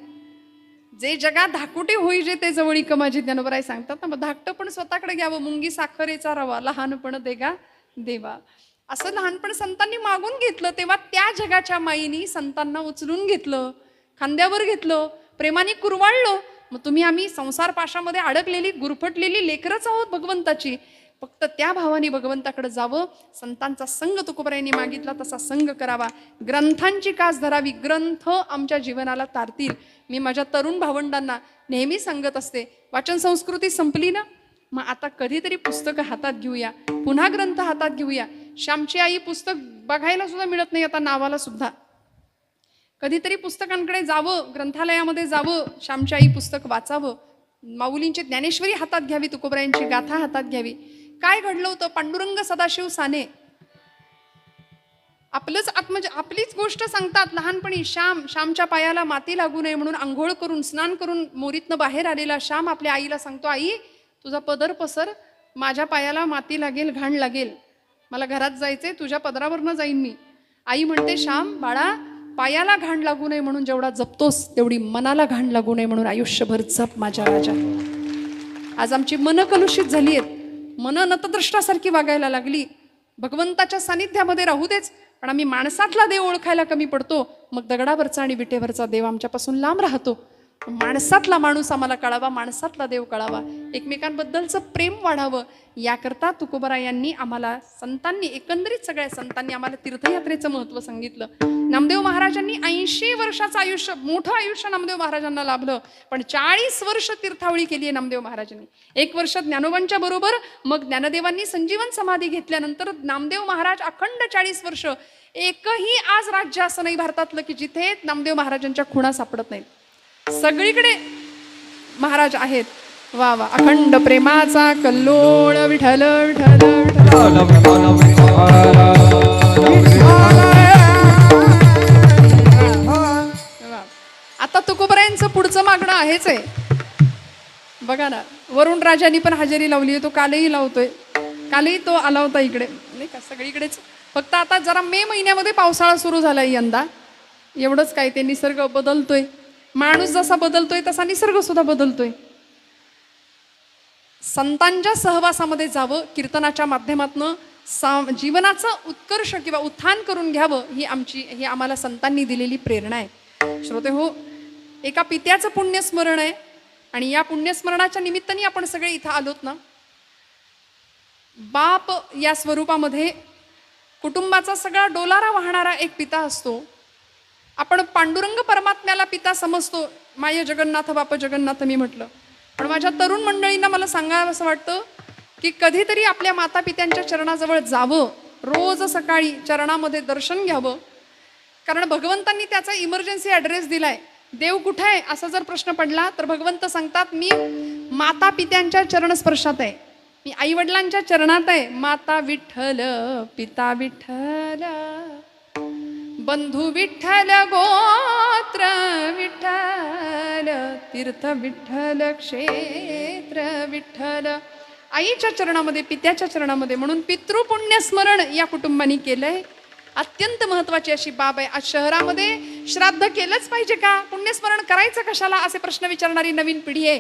जे जगात धाकुटे होई जे ते जवळी माझी ज्ञानोबराय सांगतात ना, मग धाकटं पण स्वतःकडे घ्यावं, मुंगी साखरेचा रवा, लहानपण देगा देवा. असं लहानपण संतांनी मागून घेतलं, तेव्हा त्या जगाच्या माईनी संतांना उचलून घेतलं, खांद्यावर घेतलं, प्रेमाने कुरवाळलं. मग तुम्ही आम्ही संसार पाशामध्ये अडकलेली गुरफटलेली लेकरच आहोत भगवंताची. फक्त त्या भावाने भगवंताकडे जावं. संतांचा संग तुकोबरायांनी मागितला तसा संग करावा. ग्रंथांची कास धरावी, ग्रंथ आमच्या जीवनाला तारतील. मी माझ्या तरुण भावंडांना नेहमी सांगत असते, वाचन संस्कृती संपली ना, मग आता कधीतरी पुस्तकं हातात घेऊया, पुन्हा ग्रंथ हातात घेऊया. श्यामची आई पुस्तक बघायला सुद्धा मिळत नाही आता नावाला सुद्धा. कधीतरी पुस्तकांकडे जावं, ग्रंथालयामध्ये जावं, श्यामची आई पुस्तक वाचावं, माऊलींची ज्ञानेश्वरी हातात घ्यावी, तुकोबरायांची गाथा हातात घ्यावी. काय घडलं होतं? पांडुरंग सदाशिव साने आपलीच गोष्ट सांगतात. लहानपणी श्यामच्या पायाला माती लागू नये म्हणून आंघोळ करून स्नान करून मोरीतनं बाहेर आलेला श्याम आपल्या आईला सांगतो, आई तुझा पदर पसर, माझ्या पायाला माती लागेल, घाण लागेल, मला घरात जायचंय, तुझ्या पदरावरनं जाईन मी. आई म्हणते, श्याम बाळा, पायाला घाण लागू नये म्हणून जेवढा जपतोस तेवढी मनाला घाण लागू नये म्हणून आयुष्यभर जप माझ्या राजा. आज आमची मनं कलुषित झाली आहेत, मनं नतद्रष्टासारखी वागायला लागली. भगवंताच्या सानिध्यामध्ये राहू देच, पण आम्ही माणसातला देव ओळखायला कमी पडतो. मग दगडावरचा आणि विटेवरचा देव आमच्यापासून लांब राहतो. माणसातला माणूस आम्हाला कळावा, माणसातला देव कळावा, एकमेकांबद्दलचं प्रेम वाढावं, याकरता तुकोबरायांनी आम्हाला, संतांनी, एकंदरीत सगळ्या संतांनी आम्हाला तीर्थयात्रेचं महत्त्व सांगितलं. नामदेव महाराजांनी 80 वर्षाचं आयुष्य, मोठं आयुष्य नामदेव महाराजांना लाभलं, पण 40 वर्ष तीर्थावळी केली आहे नामदेव महाराजांनी. 1 वर्ष ज्ञानोबांच्या बरोबर, मग ज्ञानदेवांनी संजीवन समाधी घेतल्यानंतर नामदेव महाराज अखंड 40 वर्ष. एकही आज राज्य असं नाही भारतातलं की जिथे नामदेव महाराजांच्या खुणा सापडत नाहीत. सगळीकडे महाराज आहेत. वा वा. अखंड प्रेमाचा कल्लोळ विठ्ठल विठ्ठल आता तुकोबरायांचं पुढचं मागणं आहेच आहे. बघा ना, वरुण राजांनी पण हजेरी लावली आहे, तो कालही लावतोय, कालही तो आला होता इकडे, नाही का, सगळीकडेच. फक्त आता जरा मे महिन्यामध्ये पावसाळा सुरू झालाय यंदा, एवढंच काय, ते निसर्ग बदलतोय, माणूस जसा बदलतोय तसा निसर्ग सुद्धा बदलतोय. संतांच्या सहवासामध्ये जावं, कीर्तनाच्या माध्यमातून जीवनाचं उत्कर्ष किंवा उत्थान करून घ्यावं, ही आम्हाला संतांनी दिलेली प्रेरणा आहे. श्रोते हो, एका पित्याचं पुण्यस्मरण आहे आणि या पुण्यस्मरणाच्या निमित्ताने आपण सगळे इथं आलोत ना. बाप या स्वरूपामध्ये कुटुंबाचा सगळा डोलारा वाहणारा एक पिता असतो. आपण पांडुरंग परमात्म्याला पिता समजतो, माय जगन्नाथ बाप जगन्नाथ मी म्हटलं, पण माझ्या तरुण मंडळींना मला सांगावं असं वाटतं की कधीतरी आपल्या माता पित्यांच्या चरणाजवळ जावं, रोज सकाळी चरणामध्ये दर्शन घ्यावं. कारण भगवंतांनी त्याचा इमर्जन्सी ॲड्रेस दिलाय. देव कुठे आहे असा जर प्रश्न पडला तर भगवंत सांगतात, मी माता पित्यांच्या चरणस्पर्शात आहे, मी आई वडिलांच्या चरणात आहे. माता विठ्ठल, पिता विठ्ठल, बंधू विठ्ठल, गोत्र विठ्ठल, तीर्थ विठ्ठल, क्षेत्र विठ्ठल. आईच्या चरणामध्ये, पित्याच्या चरणामध्ये, म्हणून पितृपुण्यस्मरण या कुटुंबाने केलंय. अत्यंत महत्वाची अशी बाब आहे. आज शहरामध्ये श्राद्ध केलंच पाहिजे का, पुण्यस्मरण करायचं कशाला, असे प्रश्न विचारणारी नवीन पिढी आहे.